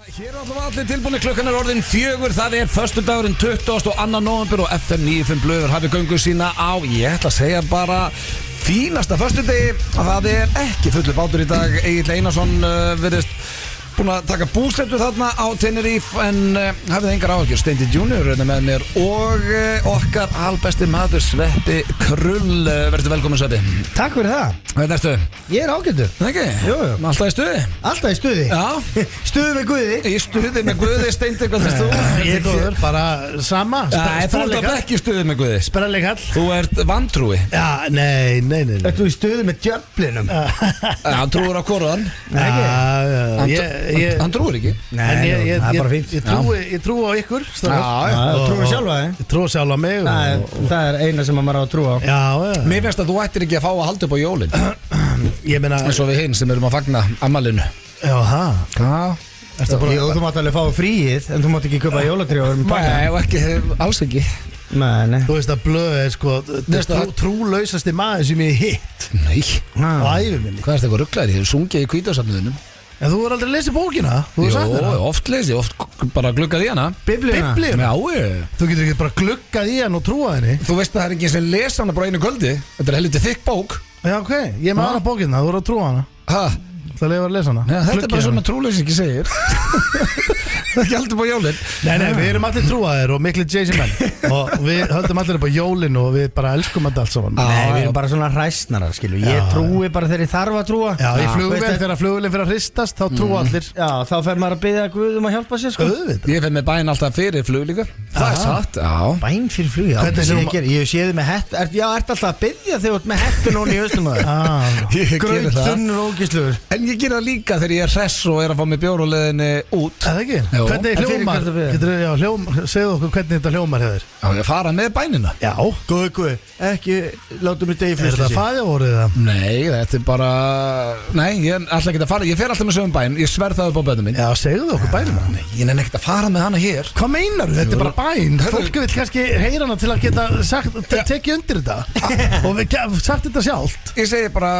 Hér er allir tilbúinni, klukkan er orðin 4. Það er föstudagurinn 22. november og FM 95 blöður hafið göngu sína á, ég ætla að segja bara fínasta föstudegi. Það er ekki fullu bátur í dag. Egill Einarsson virðist búin að taka búsetu þarna á Tenerife, en hafið engar áhyggjur. Steindi Junior er með mér og okkar albesti maður Sveppi Krull. Verður velkomin, Sveppi. Takk fyrir það. Hvernig erstu? Ég er ágættur. Það ekki? Jú. Alltaf í stuði? Alltaf í stuði. Já. Stuði með Guði. Í stuði með Guði. Steindi, hvað erst þú? Ég er góður, bara sama. Þú ert ekki í stuði með Guði. Sprellikall. Þú ert vantrúi. Já, nei. Ert þú í stuði með djöflinum? Hann trúir á hvoruðan. Hann trúir ekki. Nei, það er bara fínt. Ég trú á ykkur. Þú trúir sjálfa þig. Ég trú sjálf á mig. Það er eina sem maður á að trúa á. Já. Mér finnst að þú ættir ekki að fá að halda upp á jólin. Ég meina eins og við hinn sem erum að fagna ammælinu. Já, það. Þú mátt alveg fá fríið, en þú mátt ekki köpa jólatrí og verðum pakka. Nei, og ekki, alls ekki. Nei. Þú veist að Blöð er sko trúlausasti maður sem ég hitt Nei. á æviminni. Hvað er þetta eitthvað rugglaðir? Ég hef sungið í Hvítarsafniðinum. En þú er aldrei lesið bókina? Þú Jó, sagt mér það? oft lesið, oft bara gluggað í hana. Biblíuna. Biblíuna? Já, Þú getur ekki bara gluggað í hann og trúað henni? þú veist að það er ekki sem lesa hana bara einu kvöldi. Þetta er helviti þykk bók. Já, ok. Ég er með aðra bókina, þú voru að trúa hana. Ha? Það leifar að lesa hana. Ja, þetta er bara Gluggið svona trúleysingi segir. Það er ekki alltaf á jólin. Nei, við erum allir trúaðir og miklu Jay-Z menn og við höldum allir upp á jólin og við bara elskum þetta allt saman. Nei, við erum bara svona hræsnarar, skilju. Ég trúi bara þegar ég þarf að trúa. Já, í flugvél, þegar flugvélinn fyrir að hristast, þá trúa allir. Já, þá fer maður að biðja Guð um að hjálpa sér, sko. Auðvitað. Ég fer með bæn alltaf fyrir flug líka. Það er satt, já. Bæn fyrir flug, já. Hvernig sem þú- Ég sé þið með hett. Já, ert alltaf að biðja þegar þú ert með hettu núna í hausnum á þér. Ég geri Graut, það. þunnur og ógislugur. En ég gera það líka þegar ég er hress og er að fá mig bjór og leiðinni út. Er það ekki? Jú. Hvernig En fyrir hljómar? hvert að biðja? Segðu okkur hvernig þetta hljómar hefur. Já, ég fara með bænina. Já. Guð, ekki látum við degi Er fyrst þetta fæðjavórið það? Nei, þetta er bara... Nei, ég er alltaf ekki að fara. Ég fer alltaf með sögum bæn. Ég sverð það upp á bönnum minn. Já, segðu okkur bænina. Nei, ég nefn ekkert að fara með hana hér. Hvað meinar þú? Þetta er bara bæn. Hörru. Fólk vil kannski heyra hana til að geta tekið undir þetta og sagt þetta sjálft. Ég segi bara...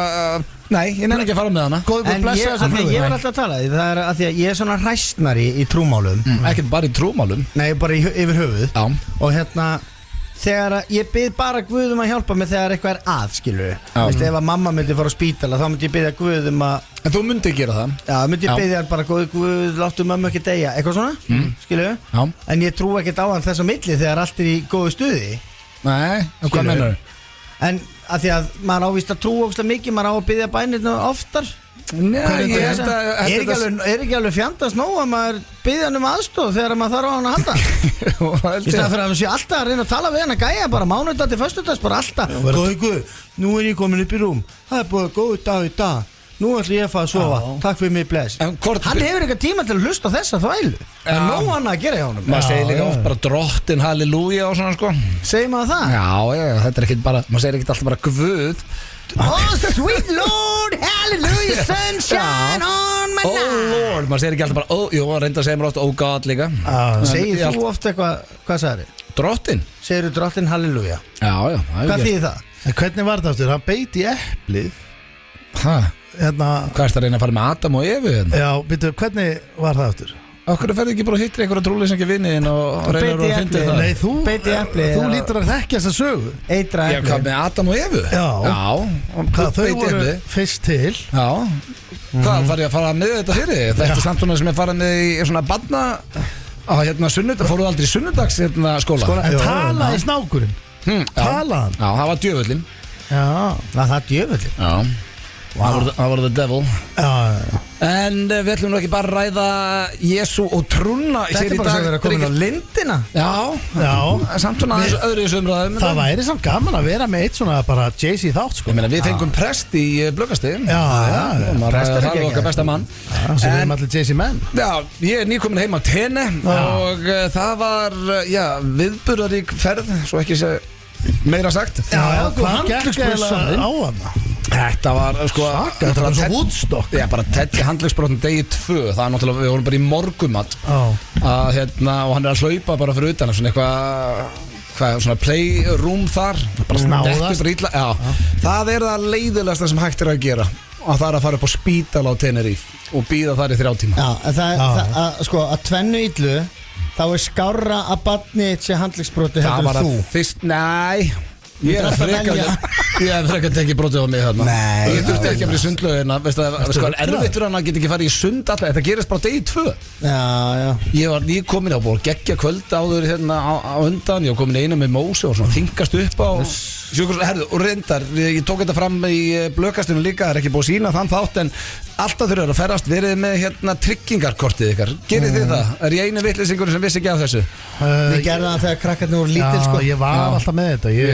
Nei, ég nefn ekki að fara með hana. Góður En blessa þessa ég flugvél. var alltaf að tala því. Það er að því að ég er svona hræstnari í trúmálum. Ekkert bara í trúmálum. Nei, bara yfir höfuð. Já. Og hérna, þegar að ég bið bara Guð um að hjálpa mig þegar eitthvað er að, skilur. Veist, ef að mamma myndi fara á spítala, þá myndi ég biðja Guð um að... En þú myndi gera það. Já, myndi ég Já. biðja hann bara Guð, láttu mömmu ekki deyja. Eitthvað svona, skilur. Já. En ég trú ekkert á hann þess á milli þegar allt er í góðu stuði. Nei, en hvað Skilurðu? mennur? En að því að maður ávist að trú ógstlega mikið, maður á að biðja bænirna oftar. Nei, ég held að... Er ekki alveg fjandast nóg að maður biðja hann um aðstoð þegar maður þarf á hann að halda? Í stæðan fyrir að við séum alltaf að reyna að tala við hann að gæja bara mánudag til föstudags, bara alltaf. Guð, nú er ég komin upp í rúm. Það er búið góð dag í dag. Nú ætlum ég að fara að sofa. Takk fyrir mig, bless. En hvort... Hann hefur eitthvað tíma til að hlusta á þessa þvælu. Það er nóg hann að gera hjá honum. Maður segir líka oft bara drottin halleluja og svona sko. Segir maður það? Já, þetta er ekkert bara... Maður segir ekkert alltaf bara Guð. Oh, sweet Lord, hallelujah, sunshine on my Oh night. Lord, maður segir ekki alltaf bara jú, reynda að segja mér oft oh God líka. Segir þú oft eitthvað, hvað sagði þið? Drottin? Segir þú drottin halleluja? Já, það Hvað þýðir það? En hvernig var þetta aftur? Hann beit í eplið. Hæ? Hérna, Hvað er þetta að reyna að fara með Adam og Evu hérna? já, veitu, hvernig var það aftur? Okkur ferði ekki bara að hittir einhverja trúleysingi vinniðin og reynir beiti að finna eplið. það? Nei, þú Beit í eplið, Þú já. lítur að þekkja þessa sögu. Eitra Já, hvað með Adam og Evu? Já. og Hvað, þau beiti voru eplið. fyrst til. Já. Hvað, þarf ég að fara með þetta fyrir? Þetta er samt svona sem ég farið með í svona barna á hérna sunnudag, fóruð aldrei sunnudags hérna skóla? En Jú, talaði snákurinn. Já. Talaði hann. Já, það var djöfullin. Já. Það er djöfulli. Já. Það var the devil. Já. En við ætlum nú ekki bara að ræða Jésu og trúna Þetta er bara sem vera komin á lindina. Já, samt svona aðeins öðru í sömraðum. Það væri samt gaman að vera með eitt svona bara Jay-Z þátt, sko. Ég meina, við fengum prest í Blöggasti. Já. Maður Prestur er ræði geggjað. okkar besta mann. Svo við erum allir Jay-Z menn. Já, ég er nýkomin heim á Tene og það var, viðburðarík ferð, svo ekki sé meira sagt. Hvað gekk eiginlega á hana? Þetta var, sko... Þetta var svo Woodstock. Já, bara Teddy handlegsbrotin degi 2. Það er náttúrulega, við vorum bara í morgumat að, og hann er að hlaupa bara fyrir utan svona eitthvað svona playroom þar, bara Snáðast. dettur bara illa. Já, það er það leiðilegasta sem hægt er að gera að það er að fara upp á spítala á Tenerife og býða þar í 3 tíma. Já, en sko, að tvennu illu þá er skárra að barnið sé handleggsbroti heldur en þú. Fyrst, nei, ég hef frekar tekið brotið á mig þarna. Nei, ég þurfti ekki að vera í sundlaugina. Veistu það er erfitt fyrir hann að geta ekki farið í sund alltaf. Þetta gerist bara degi 2. Já. Ég var nýkomin á búið geggja kvöld áður hérna á undan. Ég var komin einu með Mósi og svona þingast upp á herðu, og reyndar, ég tók þetta fram í blökastinu líka, það er ekki búið að sína þann þátt, en alltaf þurfa að ferast verið með hérna tryggingarkortið ykkar. Gerið þið það? Er ég einu vitleysingur sem vissi ekki af þessu? Við gerðum það þegar krakkarnir voru lítil sko. Ég var alltaf með þetta, ég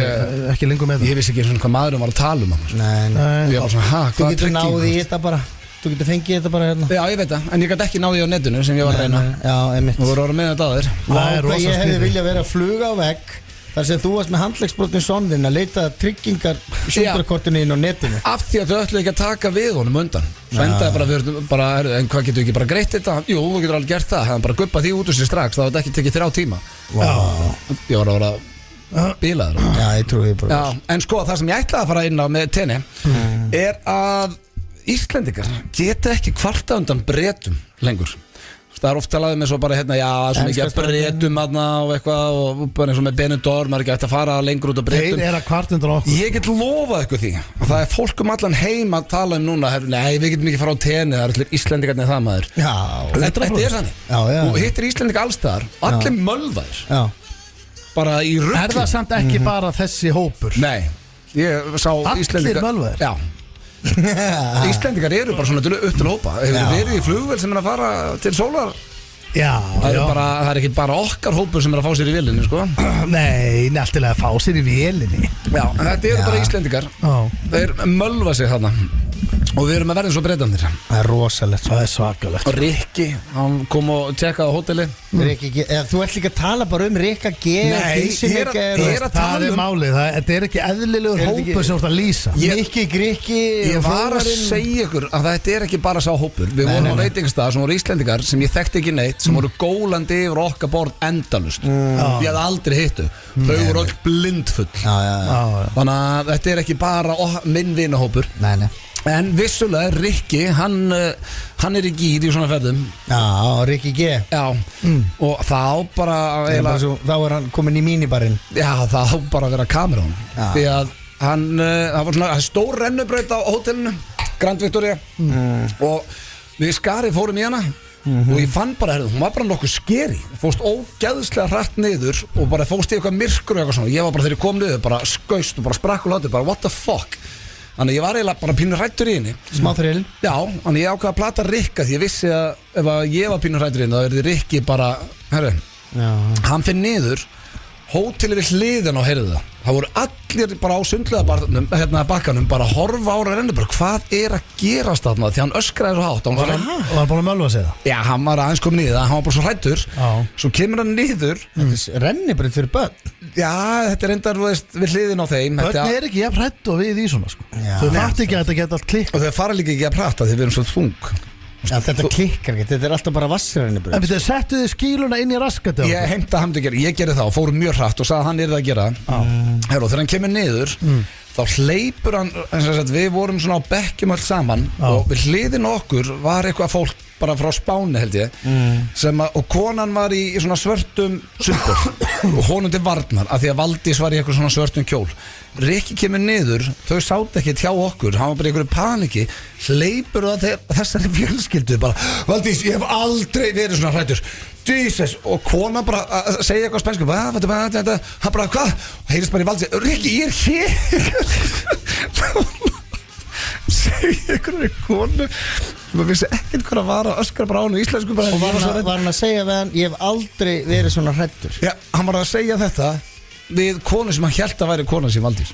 ekki lengur með þetta. Ég vissi ekki svona hvað maðurum var að tala um. Nei. Ég var svona, þú getur náðið í þetta bara. Þú getur fengið þetta bara hérna. Já, ég veit það, en ég gæti ekki náðið á netinu sem ég var að reyna. Já, einmitt. Þú voru að með þetta aður. Ég hefði viljað vera að fluga á vegg þar sem þú varst með handleggsbrotin sonðinn að leita tryggingar sjúkrakortinu inn á netinu. Af því að þau ætlu ekki að taka við honum undan. Svo endaði bara, en hvað getur ekki bara greitt þetta? Jú, þú getur alveg gert það. Hann bara guppað því út úr sér strax, það var ekki tekið 3 tíma. Ég var að vera bílaður. Já, ég trúi bara. Já, en sko, það sem ég ætlaði að fara inn á með tenni er að Íslendingar geta ekki kvarta undan Bretum lengur. Það er oft talaðið með svo bara hérna, já, svo mikið að Bretum aðna og eitthvað og bara eins og með Benidorm, maður er ekki að fara lengur út á Bretum. Þeir að kvarta undan okkur. Ég get lofað eitthvað því og það er fólk allan heim að tala núna, nei, við getum ekki fara á tenni, það er allir Íslendingarnir það maður. Já, þetta er þannig. Og hittir Íslendingar allstaðar, allir mölvaðir. Já. Bara í rugli. Er það samt ekki bara þessi hópur? Nei, ég sá Íslendingar. Allir mölvaðir? Já. Íslendingar eru bara svona upp til hópa. Hefur verið í flugvél sem er að fara til sólar? Já, það er ekki bara okkar hópur sem er að fá sér í vélinni, sko. Nei, nefnilega að fá sér í vélinni. Já, en þetta eru bara Íslendingar. Þeir mölva sig þarna og við erum að verða svo Bretarnir. Það er rosalegt, það er svakalegt. Og Rikki, hann kom og tjekkaði á hóteli. Rikki G, þú ert líka að tala bara um Rikka G. Nei, ég er að tala um. Það er málið, þetta er ekki eðlilegur hópur sem þú ert að lýsa. Rikki, Grikki. Ég var að segja ykkur að þetta er ekki bara sá hópur. Við vorum á veitingastað sem voru Íslendingar sem ég þekkti ekki neitt, sem voru gólandi yfir okkar borð endalust. Ég hafði aldrei hittu. Þau voru öll blindfull. Þannig að þetta er ekki bara minn vinahópur. Nei. En vissulega Rikki, hann er í gír í svona ferðum. Já, Rikki G. Já, og þá bara þá er hann komin í mínibarinn. Já, þá bara að vera kamerón. Því að það var svona stór rennubraut á hótelinu Grand Victoria og við Skari fórum í hana og ég fann bara, hún var bara nokkuð skeri, fóst ógeðslega hratt niður og bara fóst í eitthvað myrkur og eitthvað svona. Ég var bara þegar ég kom niður, bara skaust og bara sprakk og látur, bara what the fuck. Þannig ég var eiginlega bara pínur hrættur í henni. Smá þrill. Já, þannig ég ákvað að plata Rikka því ég vissi að ef ég var pínur hrættur í henni þá verði Rikki bara, hann finn niður, hótelið við hliðin á heyrðu það. Það voru allir bara á sundlega bakkanum bara að horfa ára rennu bara hvað er að gerast þarna því hann öskraði svo hátt. Og hann búin að mölva sig það? Já, hann var aðeins komin niður, hann var bara svo hrættur. Svo kemur hann niður. Þetta er rennibrauð fyrir börn. Já, þetta er endar við hliðin á þeim. Börn er ekki jafn hrætt og við í svona sko. Þau fatt ekki að þetta geta allt klikk. Og þau fara líka ekki að prata því við erum svo þung. Já, þetta klikkar ekki, þetta er alltaf bara vassrennibrauð. En við settu þið skíluna inn í raskati. Ég heimta hann til að gera, ég gerði það og fórum mjög hratt og sagði að hann yrði að gera. Herru, þegar hann kemur niður þá hleypur hann, við vorum svona á bekkjum öll saman og við hliðin okkur var eitthvað fólk bara frá Spáni held ég og konan var í svona svörtum sundból og honum til varnar af því að Valdís var í eitthvað svona svörtum kjól. Rikki kemur niður, þau sátt ekki hjá okkur, hann var bara í einhverju paniki, hleypur það þessari fjölskyldu bara, Valdís, ég hef aldrei verið svona hrættur, Jesus, og konan bara að segja eitthvað spænsku, hann bara, hvað? Og heyrðist bara í Valdís, Rikki, ég er hér. Segja einhverju konu sem vissi ekkert hvað að vara öskra bara á hann í íslensku bara. Og var hann að segja við hann, ég hef aldrei verið svona hrættur. Já, hann var að segja þetta við konu sem hann hélt að væri kona sem Valdís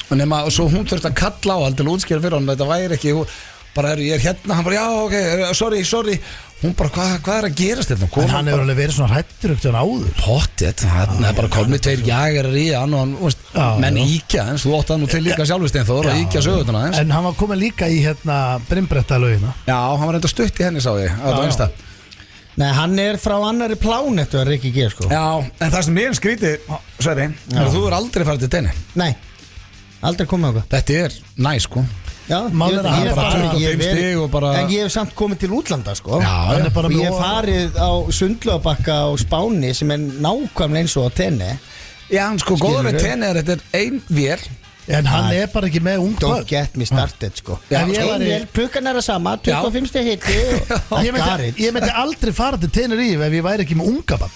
og nema, og svo hún þurfti að kalla á hann til að útskýra fyrir hann, þetta væri ekki bara, ég er hérna, hann bara, já, ok, sorry hún bara, hvað er að gerast þetta? En hann hefur alveg verið svona hrættur upp til hann áður. Pottet, hann er bara komið 2 jægarar í hann og hann, menn íkja eins, þú ótt hann nú til líka sjálfustinn þó og íkja sögutuna eins. En hann var komið líka í Brimbretta-laugina. Já, hann var enda stutt í henni, sá ég, að það einsta. Nei, hann er frá annari plánettu að Rikki G, sko. Já, en það sem ég skrítið, Sverri, þú er aldrei farið til tenni. Nei, aldrei komið á það. Þetta er næ, sko. Já, Málið er að hann ég er bara farið- 25 ég hef verið- stig og bara- En ég hef samt komið til útlanda sko. Já, Hann er bara Og með ég hef farið á Sundlaugabakka á Spáni sem er nákvæmlega eins og á tenni. Já, hann sko, góður með Skilurðu? tenni er þetta er ein vél. En hann er bara ekki með ung Don't börn. get me started sko. Já, Ef ég sko, var í klukkan er að sama 25 steg hitti og Ég myndi aldrei fara til Tenerife ef ég væri ekki með unga barn.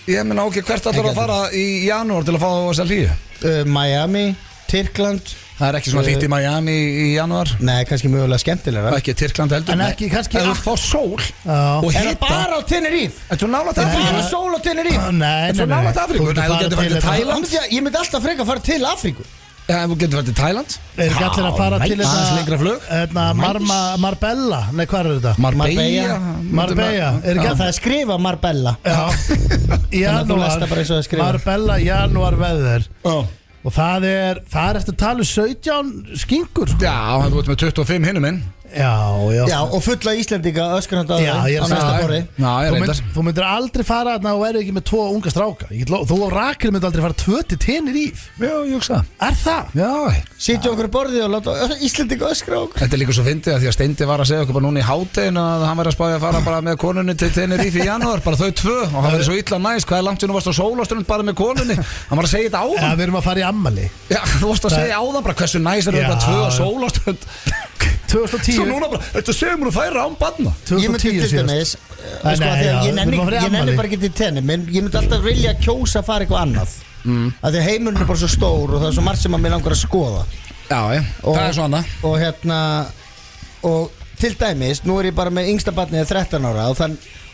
Ég meina ok, hvert ætlar að fara í janúar til að fá þessa hlýju? Miami, Tyrkland. Það er ekki svona hlýtt í Miami í janúar. Nei, kannski mögulega skemmtilegra. Ekki Tyrkland heldur. En ekki kannski Ef þú fá sól Já. og Er það hita. bara á Tenerife? Er þú nálægt Það er Afríku? bara sól á Tenerife. Nei, Svo nálægt Afríku. Þú Nei, þú getur farið til Thailand. Ég myndi alltaf freka að fara til Afríku. Já, þú getur farið til Thailand. Er ekki allir að fara til Aðeins lengra flug. Marbella? Nei, hvað er þetta? Marbella, er ekki Já, að það er skrifa Marbella. Já, Þannig að þú lest það bara eins og það er skrifað. Marbella, janúar veður. Já, Og það er eftir að tala um 17 skinkur sko. það er út með 25 hinnum minn. Já, og fulla Íslendinga öskrandi á Já, ég er á að næsta segja borði. Já, ég reyndar. Þú myndir aldrei fara þarna og verður ekki með 2 unga stráka. Þú og Rakel myndir aldrei fara 2 til Tenerife. Já, ég hugsa. Er það? Já, Sitja okkur í borði og láta Íslendinga öskra á okkur. þetta er líka svo fyndið að því að Steindi var að segja okkur bara núna í hátteginu að hann væri að spája að fara bara með konunni til Tenerife í janúar, bara þau 2 og hann verið svo illa næst, hvað er langt sem þú varst á sólaströnd bara með konunni, hann var að segja þetta Já, áðan. við erum að fara í ammali. Já, þú varst að segja áðan bara hversu næst er Já. þetta 2 á sólaströnd. 2010. Svo núna bara, þetta segir mér að færa án barna. Ég myndi 2010 til síðast. dæmis Nei, sko, nei, þegar já, ég við nenni erum að fara í ég nenni afmæli. bara ekki til tenni, menn ég myndi alltaf vilja kjósa að fara eitthvað annað. Af því að heimurinn er bara svo stór og það er svo margt sem að mér langar að skoða. Já, Og- það er svona. Og og til dæmis, nú er ég bara með yngsta barnið 13 ára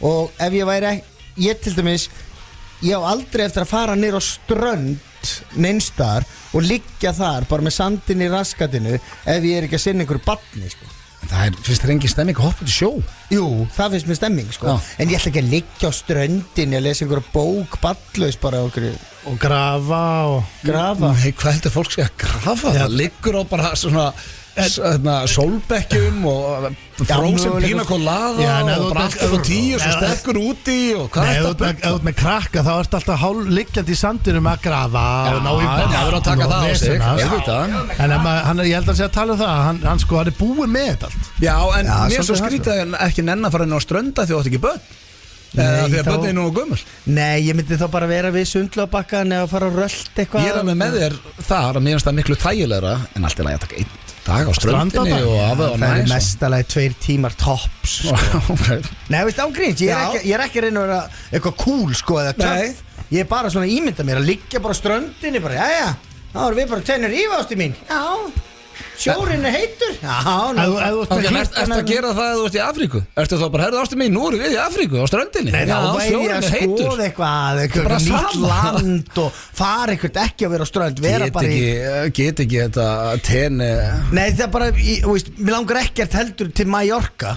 og ef ég væri ég til dæmis, ég á aldrei eftir að fara nýr á strönd neinstar og liggja þar bara með sandin í raskatinu ef ég er ekki að sinna einhverju barni sko. Það finnst þér engin stemming að hoppa til sjó. Jú, það finnst mér stemming sko. Já. En ég ætla ekki að liggja á ströndin að lesa einhverja bók ballaus bara okkur Og grafa og... grafa. Nei, hvað heldur fólk sé að grafa? Það liggur á bara svona sólbekkjum og frozen mögulega- pina colada Já, nei, og þú- bara alltaf á 10 og svo Nei, stekkur úti og hvað Nei, er ef þetta? þú ert með krakka þá ert alltaf hálf liggjandi í sandinum að grafa og ná í Já, það verður að taka og það á sig, vesenast. auðvitað. En ég held að sé að tala um það hann sko, hann er búið með þetta allt. Já, en Já, mér er svo svolítið skrítið að ekki nenn að fara inn á strönda því þú átt ekki börn. Eða því að þá- börnin er nú gömul. Nei, ég myndi þá bara vera við Sundlaugabakkann eða fara að rölt eitthvað. Ég er alveg með þér þar að mér finnst það miklu þægilegra en allt í lagi að taka einn dag á ströndinni Strandadag? og af og Það er næs. mestalagi 2 tímar tops sko. Ok. Nei, veist ágríns, ég er ekki að reyna að vera eitthvað cool sko eða Nei. töff. Ég er bara svona að ímynda mér að liggja bara á ströndinni bara, jæja, þá erum við bara Tenerife ástu mín. Já, sjórinn er heitur. Já, Ef þú ert Ok, með ertu að gera það að þú ert í Afríku? Ertu þá bara, herðu ástu mín, nú erum við í Afríku á ströndinni. Nei, þá væri ég sjórinn að er heitur. skoða eitthvað bara nýtt sama. land og fara eitthvað ekki að vera á strönd, vera bara í... Get ekki þetta tenni. Nei, það er bara, þú veist, mér langar ekkert heldur til Mallorca.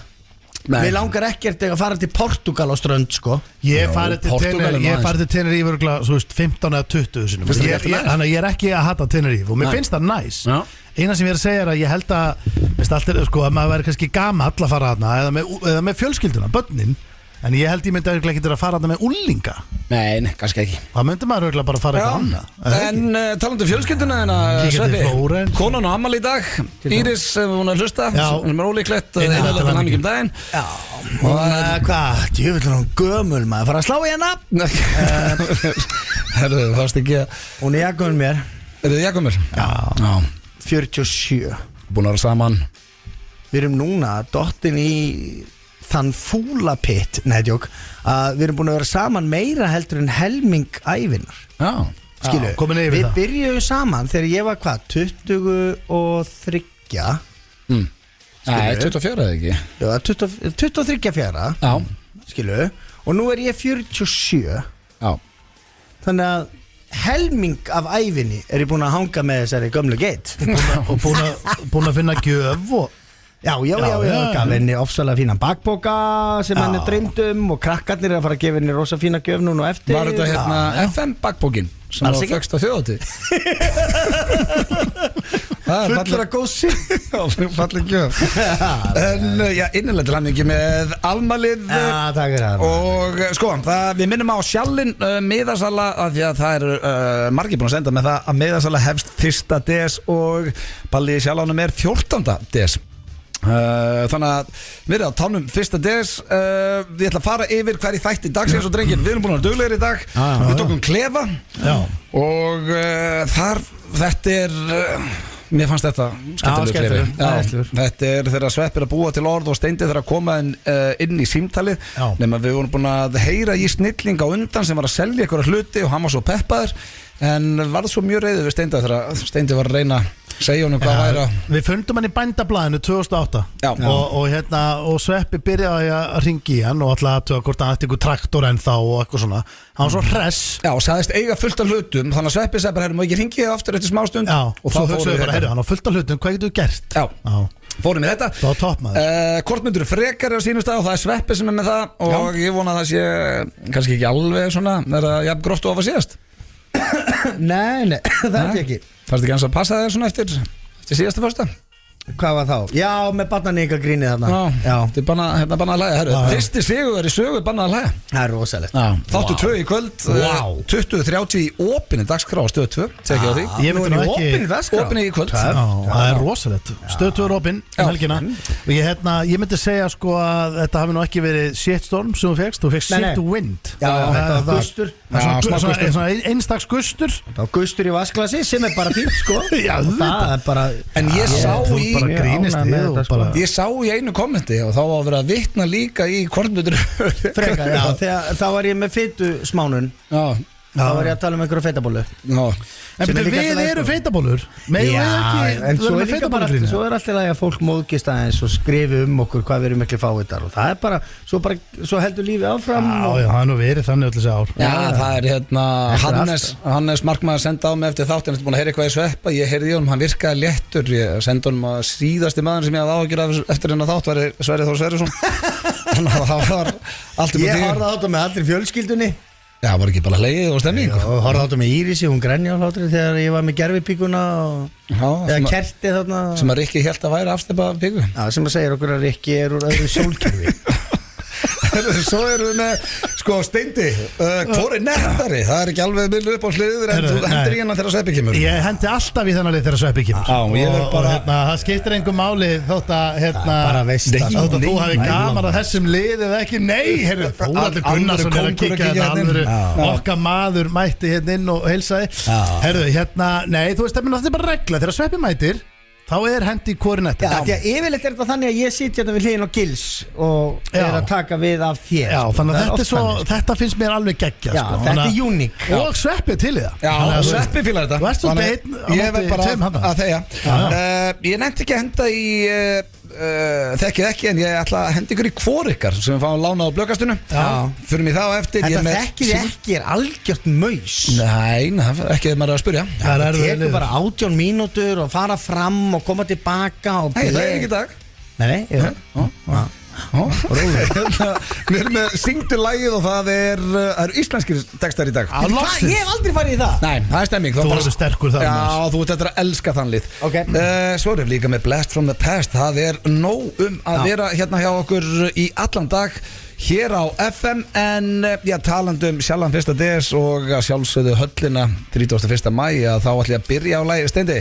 Mér langar ekkert að fara til Portugal á strönd, sko. Ég Já, farið til Portúgal er Tenerife, næs. í örgulega 15 eða 20 sinum. Finnst þér þetta næs? Þannig að ég er ekki að hata Tenerife og mér Nei. finnst það næs. Já. Eina sem ég er að segja er að ég held að veist, allt er, sko, að maður væri kannski gamall að fara þarna eða með fjölskylduna, börnin. En ég held ég myndi örugglega ekki að fara þarna með úlinga. Nei, kannski ekki. Það myndi maður örugglega bara fara eitthvað annað. En talandi um fjölskylduna þennan, Kíkja til Flórens. konan á ammali í dag, Íris, hún er að hlusta, Já. hún er ólíklegt, Einhvern einhverlega til veginn. hann ekki um daginn. Já. Og hvað, djöfull er hún gömul maður, fara að slá í hérna. Herðu, það varst ekki að, Hún er jakkumul mér, er þið Jakobur? Já. 47. Búin að vera saman. Við erum núna dottin í þann fúla pitt, neðjók, að við erum búin að vera saman meira heldur en helming ævinar. Já. Skilu, komin yfir við það. byrjuðum saman þegar ég var hvað, 23. Nei, 24 eða ekki. Já, 23 fjara, Já. skilu, og nú er ég 47. Já. Þannig að helming af ævinni er ég búin að hanga með þessari gömlu geit. Og búin að finna gjöf og Já, gaf henni ofsalega fínan bakboka sem henni dreymdum og krakkarnir er að fara að gefa henni rosa fína gjöf núna og eftir. Var þetta hérna FM bakbókin sem Alls var ekki. fegst á þjóðati? Fullur að gósi. Falleg gjöf. En já, innilega til hamingju með afmælið. Já, takk fyrir það. Og sko, við minnum á sjallinn miðasala, af því að það eru margir búin að senda með það að miðasala hefst 1. des og balli í sjallánum er 14. des. Þannig að við erum á tánum 1. des. Við ætlum að fara yfir hverju þætti dagsins og drengir. Við erum búin að vera duglegir í dag. Við tókum klefa. Og þetta er mér fannst þetta skemmtilegur klefi. Þetta er þegar Sveppi er að búa til orð og Steindi þegar að koma inn í símtalið. Nema við vorum búin að heyra í snilling á undan sem var að selja einhverja hluti og hann var svo peppaður. En var það svo mjög reiður við Steindi þegar Steindi var að reyna að segja honum hvað væri að... Við fundum hann í Bændablaðinu 2008 og Sveppi byrjaði að ringi í hann og alltaf að hvort hann ætti einhver traktor ennþá og eitthvað svona. Hann var svo hress. Já, og sagðist eiga fullt af hlutum, þannig að Sveppi sagði bara, má ekki ringi þig aftur eftir smá stund. Já, og þá hugsaðu bara, hann á fullt af hlutum, hvað getur þú gert? Já. Fórum við þetta. Það var toppmaður. Hvort myndur frekar á sínum stað og það er Sveppi sem er með það og ég vona að það sé kannski ekki alveg svona, er það jafn gróft og að síðast? Nei, það er ekki. Fannst ekki hans að passa þér svona eftir síðasta fyrsta? Hvað var þá? Já, með barnaníka grínið þarna. Já, þetta er bannað að hlæja. Fyrsti sigur í sögu bannað að hlæja. Það er rosalegt. Þáttu 2 í kvöld, 20:30 í opinni dagskrá á Stöð 2. Tekið á því. Ég myndi nú ekki opinni í kvöld. Það er rosalegt. Stöð 2 er opinn helgina. Og ég myndi segja sko að þetta hafi nú ekki verið shitstorm sem þú fegst. Þú fegst shit wind. Já, þetta var gustur. Einstaks gustur. Það var gustur í vasklasi sem er bara fínt sko. Já, það er bara. En ég sá í Ég sá í einu kommenti og þá var að vera að vitna líka í kornbutur frekar, já, þegar þá var ég með fitu smánun. Þá var ég að tala um einhverju feitabólu. En við erum feitabólur. Já, en svo er líka bara svo er alltaf að fólk móðgist aðeins og skrifi okkur hvað við erum miklu fávitar og það er bara, svo heldur lífið áfram. Já, það er nú verið þannig öll þessi ár. Já, það er Hannes Markmaður senda á mig eftir þátt, hann er búin að heyra eitthvað í Sveppa, ég heyrði í honum, hann virkaði léttur, ég sendi honum að síðasti maður sem ég hafði áhyggjur af eftir hennar þátt var Sverrir Þór Sverrisson. Þannig að það var allt um að ég horfði á þetta með allir fjölskyldunni. Já, var ekki bara hlegið og stemming. Og horfði á þetta með Írisi, hún grenja á hlátri þegar ég var með gerfipíkuna eða kerti þarna. Sem að Rikki hélt að væri afstæpa píku. Já, sem að segja okkur að Rikki er úr öðru sólkerfi. Svo erum við með, sko, Steindi, hvor er nettari? Það er ekki alveg millu upp á hliður en þú hendur í hennar þegar Sveppi kemur. Ég hendi alltaf í þennan lið þegar Sveppi kemur. Já, ég verð bara... það skiptir engum máli þótt að, bara veist þótt að þú hafi gaman að þessum lið eða ekki. Nei, heyrðu, Þórhallur Gunnarsson er að kíkja þetta okkar maður mætti hérna inn og heilsaði. Heyrðu, nei, þú veist, það er bara regla. Þegar Sveppi mætir, þá er hendi í hvori netti. Já, því að yfirleitt er þetta þannig að ég sitja hérna við hliðin á Gils og er að taka við af þér. Já, þannig að þetta finnst mér alveg geggjað. Já, þetta er uník. Og Sveppi til í það. Já, Sveppi fílar þetta. Þú ert svo einn á móti tveim handa. Að þegja. Ég nefndi ekki að henda í þekkið ekki, en ég ætla að henda ykkur í hvor ykkar sem við fáum lánað á blöggastinu. Fyrir mig þá eftir. Þetta þekkið ekki er algjört maus. Nei, ekki þegar maður er að spyrja. Það tekur bara 18 mínútur og fara fram og koma tilbaka. Nei, það er ekki í dag. Nei, Við erum með syngdu lagið og það eru íslenskir textar í dag. Ég hef aldrei farið í það. Nei, það er stemming. Þú verður sterkur þar. Já, þú ert eftir að elska þann lið. Svo erum við líka með Blast from the Past. Það er nóg að vera hérna hjá okkur í allan dag hér á FM. En talandum sjálfan 1. des og sjálfsögðu höllina 31. maí að þá ætlum ég að byrja á lagi. Steindi,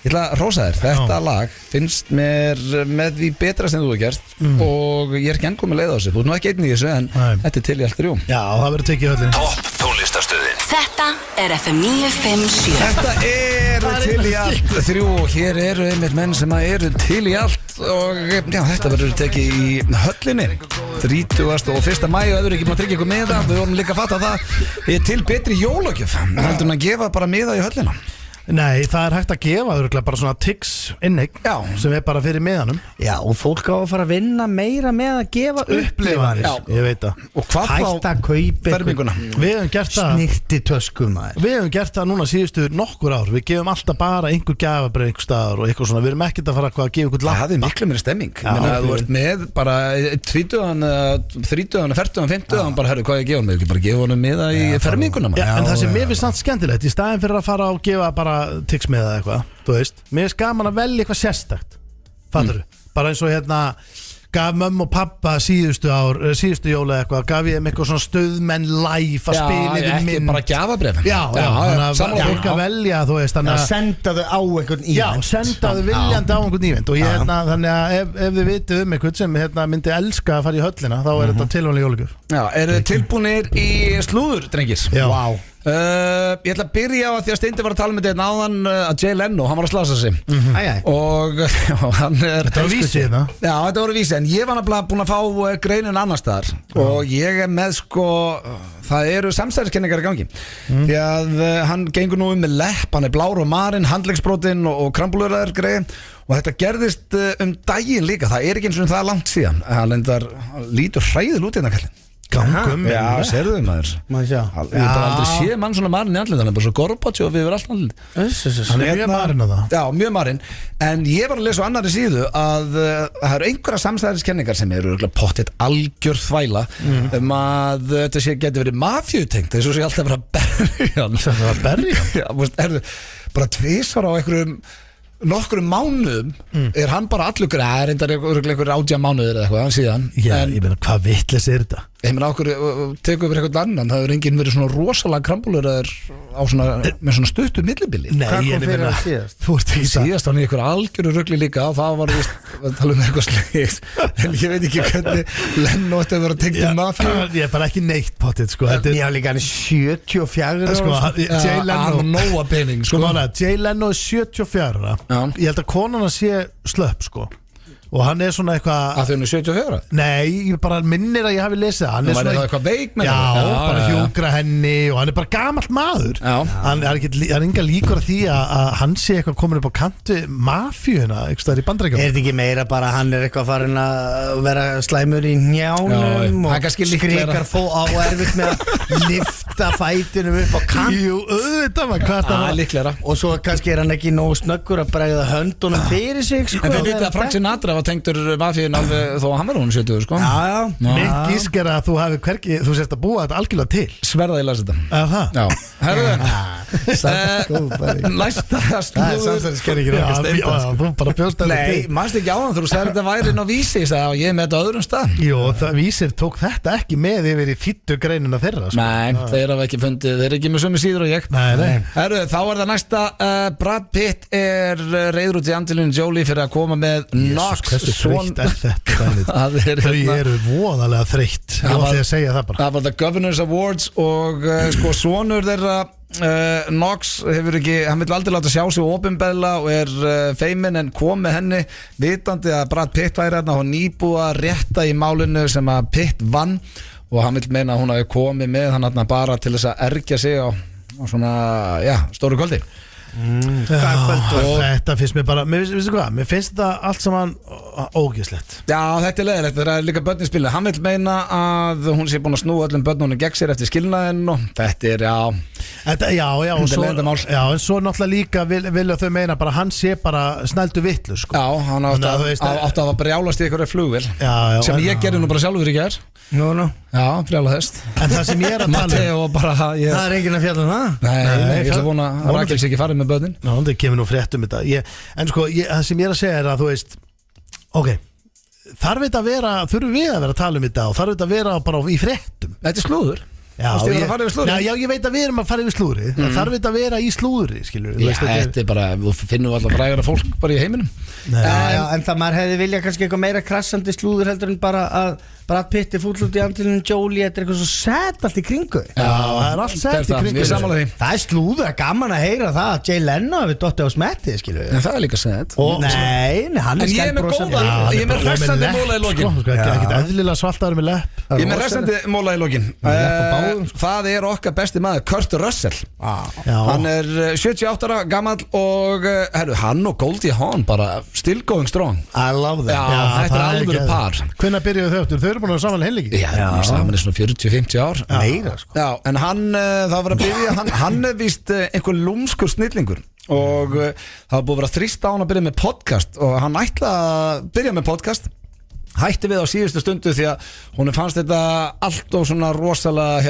ég ætla að rósa þér, þetta lag finnst mér með því betra sem þú hefur gert og ég er ekki enn komið leið á þessu. Þú ert nú ekki einn í þessu en þetta er til í allt 3. Já, það verður tekið höllin. Topp tónlistarstöðin. Þetta er FM 957. Þetta er til í allt 3 og hér eru einmitt menn sem eru til í allt og þetta verður tekið í höllinni 30. og 1. maí og öðru ekki búin að tryggja ykkur miða. Við vorum líka að fatta það ég er til betri jólagjöf heldur en að gefa bara miða í höllina. Nei, það er hægt að gefa örugglega bara svona tics inneign sem er bara fyrir miðanum. Já, og fólk á að fara að vinna meira með að gefa upplifanir. Ég veit það. Og hvað hægt að kaupa ferminguna? Við hefum gert það snirti töskum maður. Við hefum gert það núna síðustu nokkur ár. Við gefum alltaf bara einhver gjafabreið einhver staðar og eitthvað svona. Við erum ekkert að fara að gefa einhvern lapp. Það er miklu meiri stemming. Þú ert með bara 20, 30, 40, 50 bara herru hvað ég gefa honum. Við ekki bara gefa honum miða í ferminguna. En það sem mér finnst samt skemmtilegt í staðinn fyrir að fara og gefa bara tics með það eitthvað, þú veist. Mér er gaman að velja eitthvað sérstakt, fattur bara eins og hérna gaf mömmu og pappa síðustu jóla eitthvað, gaf ég þeim eitthvað svona stöðmenn live að spila yfir minn. Ekki bara gjafabref. Já, þannig að fólk að velja, þú veist, þannig að senda þau á einhvern ívent. Já, senda þau viljandi á einhvern ívent og ég, þannig að ef þið vitið einhvern sem myndi elska að fara í höllina, þá er þetta tilvæmlega jólagjöf. Já, eru þið tilbúnir í slúður, drengir? Já. Vá. Ég ætla að byrja á að því að Steindi var að tala með þetta áðan að Jay Leno, hann var að slasa sig og hann Þetta var vísi þetta? Já, þetta voru vísi, en ég var nefnilega búin að fá greinin annar staðar og ég er með það eru samsæriskenningar í gangi því að hann gengur nú með lepp, hann er blár og marinn, handleggsbrotinn og krambulurðar greið og þetta gerðist daginn líka, það er ekki eins og það langt síðan, hann lítur hræðil út í þetta kallinn. Gangum Já, sérðu maður sjá. Ég hef aldrei séð mann svona marinn í andlið, hann er bara svo Gorbachev og við verðum allt andlið. Hann er mjög marinn á það. Já, mjög marinn. En ég var að lesa á annarri síðu að það eru einhverja samstæðiskenningar sem eru pottet algjör þvæla að þetta geti verið mafjötengt, þess að ég alltaf verið að berja hann. Það var berja? Já, bara tvisvar á nokkrum mánuðum er hann bara allur greið, reyndar einhver 18 mánuðir eða eitthvað síðan. Já, ég meina, hvað vitleis er þetta? Ég meina, okkur tekum við eitthvað annan, það hefur enginn verið svona rosalega krambulur með svona stuttu millibili. Nei, hvað kom fyrir að síðast? Þú ert ekki Síðast hann í einhver algjöru rugli líka og það var að tala eitthvað slegist en ég veit ekki hvernig Leno ætti að vera tengt í mafíu. Ég er bara ekki neitt potið, sko. Ég haf líka hann 74 Jay Leno nóa pening, Jay Leno er 74. Ég held að konan að sé slöpp, sko. Og hann er svona eitthvað Að þau er 74? Nei, ég bara minnir að ég hafi lesið hann er svona eitthvað veik með það. Já, bara hjúkra henni og hann er bara gamall maður. Hann er enga líkur að því að hann sé eitthvað komin upp á kantu mafíuna eitthvað staðar í Bandaríkjunum. Er þetta ekki meira bara hann er eitthvað farin að vera slæmur í njánum og skrikar á erfitt með að lifta fætunum upp á kant? Jú, auðvitað maður, hvað það líklega. Og svo kannski er hann ekki nógu snöggur að bregða höndunum fyrir sig, sko. En þau vitið að Frank Sinatra var tengdur mafíun alveg þó að hann verður hún 70, sko. Já. Mitt gísk er að þú hafi hvergi, þú sérst að búa þetta algjörlega til. Sverða ég las þetta. Það? Já. Herðu, næsta samsæriskenning Þú bara bjóst þetta til. Nei, mannst ekki á hann, þú sagði þetta væri inn á Vísi, ég er með þetta á öðrum stað. Jú, Vísir tók þetta ekki með yfir í þýttu greinina þeirra, sko. Nei, þeir hafa ekki fundið, þeir eru ekki með sömu síður og ég. Nei. Herru, þá er það næsta Brad Pitt er reiður út í Angelina Jolie fyrir að koma með Knox. Hversu þreytt er þetta? Þau eru voðalega þreytt. Ég var því að segja það bara. Það var The Governors Awards og sko sonur þeirra Knox hefur ekki, hann vill aldrei láta sjá sig opinberlega og er feiminn en kom með henni vitandi að Brad Pitt væri hérna og nýbúið að rétta í málinu sem að Pitt vann og hann vill meina að hún hafi komið með hann hérna bara til þess að ergja sig á svona, stóru kvöldi. Þetta finnst mér bara, mér finnst þetta allt saman ógeðslegt. Já, þetta er leiðilegt, það er líka börnin spilið. Hann vil meina að hún sé búin að snúa öllum börnunum gegn sér eftir skilnaðinn og þetta er, og svo, en svo náttúrulega líka vilja þau meina bara hann sé bara snældu vitlu, sko. Já, hann átti að brjálast í einhverja flugvél sem ég gerði nú bara sjálfur í gær. Já, brjála þess. En það sem ég er að tala það er enginn að fjalla það. Nei, ég ætla að vona að Rakel sé ekki farið með börnin. Ná, það kemur nú frétt þetta. En sko, það sem ég er að segja er að þú veist, ok, þurfum við að vera að tala þetta og þarf þetta að vera bara í fréttum. Þetta er slúður. Já, ég veit að við erum að fara yfir slúðri. Það þarf þetta að vera í slúðri, skilur. Já, þetta er bara, þú finnum alltaf frægara fólk bara í heiminum. En það maður hefði viljað kannski eitthvað meira krassandi slúður heldur en bara að Brad Pitt er fúll út í Angelina Jolie. Þetta er eitthvað svo sett allt í kringu. Já, það er allt sett í kringu. Það er slúður, gaman að heyra það að Jay Leno hefur dottið á smetti, skilur. En það er líka sett. Nei, hann er skælbrósandi. Ég er með hressandi móla í lokin. Ekkert eðlilega svartaður með lepp. Ég er með hressandi móla í lokin. Það er okkar besti maður, Kurt Russell. Hann er 78 ára gamall og hann og Goldie Hawn bara still going strong. I love that. Já, þetta er alveg par. Hvenær byrjuðu þau aftur? Þau eru búin að vera saman heilíki. Já, saman er svona 40-50 ár. Meira, sko. Já, en hann, það var að byrja, hann er víst einhver lúmskur snillingur og það var búið að vera þrýst á hann að byrja með podcast og hann ætla að byrja með podcast. Hætti við á síðustu stundu því að hún fannst þetta allt og svona rosalega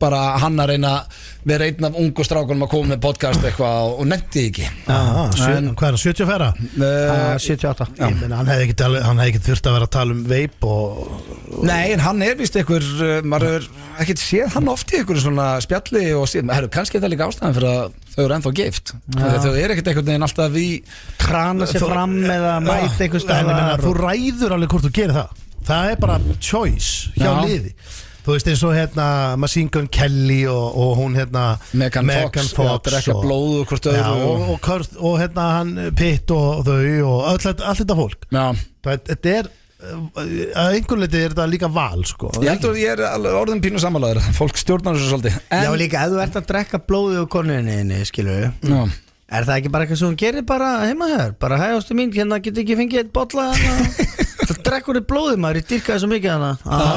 bara hann að reyna vera einn af ungu strákunum að koma með podcast eitthvað og nefndi ekki. Hvað er það, 74? 78. Ég meina, hann hefði ekki þurft að vera að tala um veip og Nei, en hann víst einhver, maður hefur ekkert séð hann oft í einhverju svona spjalli og séð, kannski er það líka ástæðan fyrir að þau eru ennþá gift. Þau eru ekkert einhvern veginn alltaf í trana sér fram eða mæta einhver staðar. Þú ræður alveg hvort þú gerir það. Það er bara choice hjá liði. Þú veist eins og Machine Gun Kelly og hún Megan Fox drekka blóð hvort öðru og hann Pitt og þau og allt þetta fólk. Þetta er að einhver leiti er þetta líka val sko. Ég heldur að ég er orðin pínu sammálaður. Fólk stjórnar þessu svolítið. Já líka, ef þú ert að drekka blóðið úr konunni, skilur við. Er það ekki bara eitthvað sem hún gerir bara heima hér? Bara hægastu mín, hérna getur ekki fengið eitt bolla það drekkur þér blóðið maður, ég dyrkaði svo mikið hana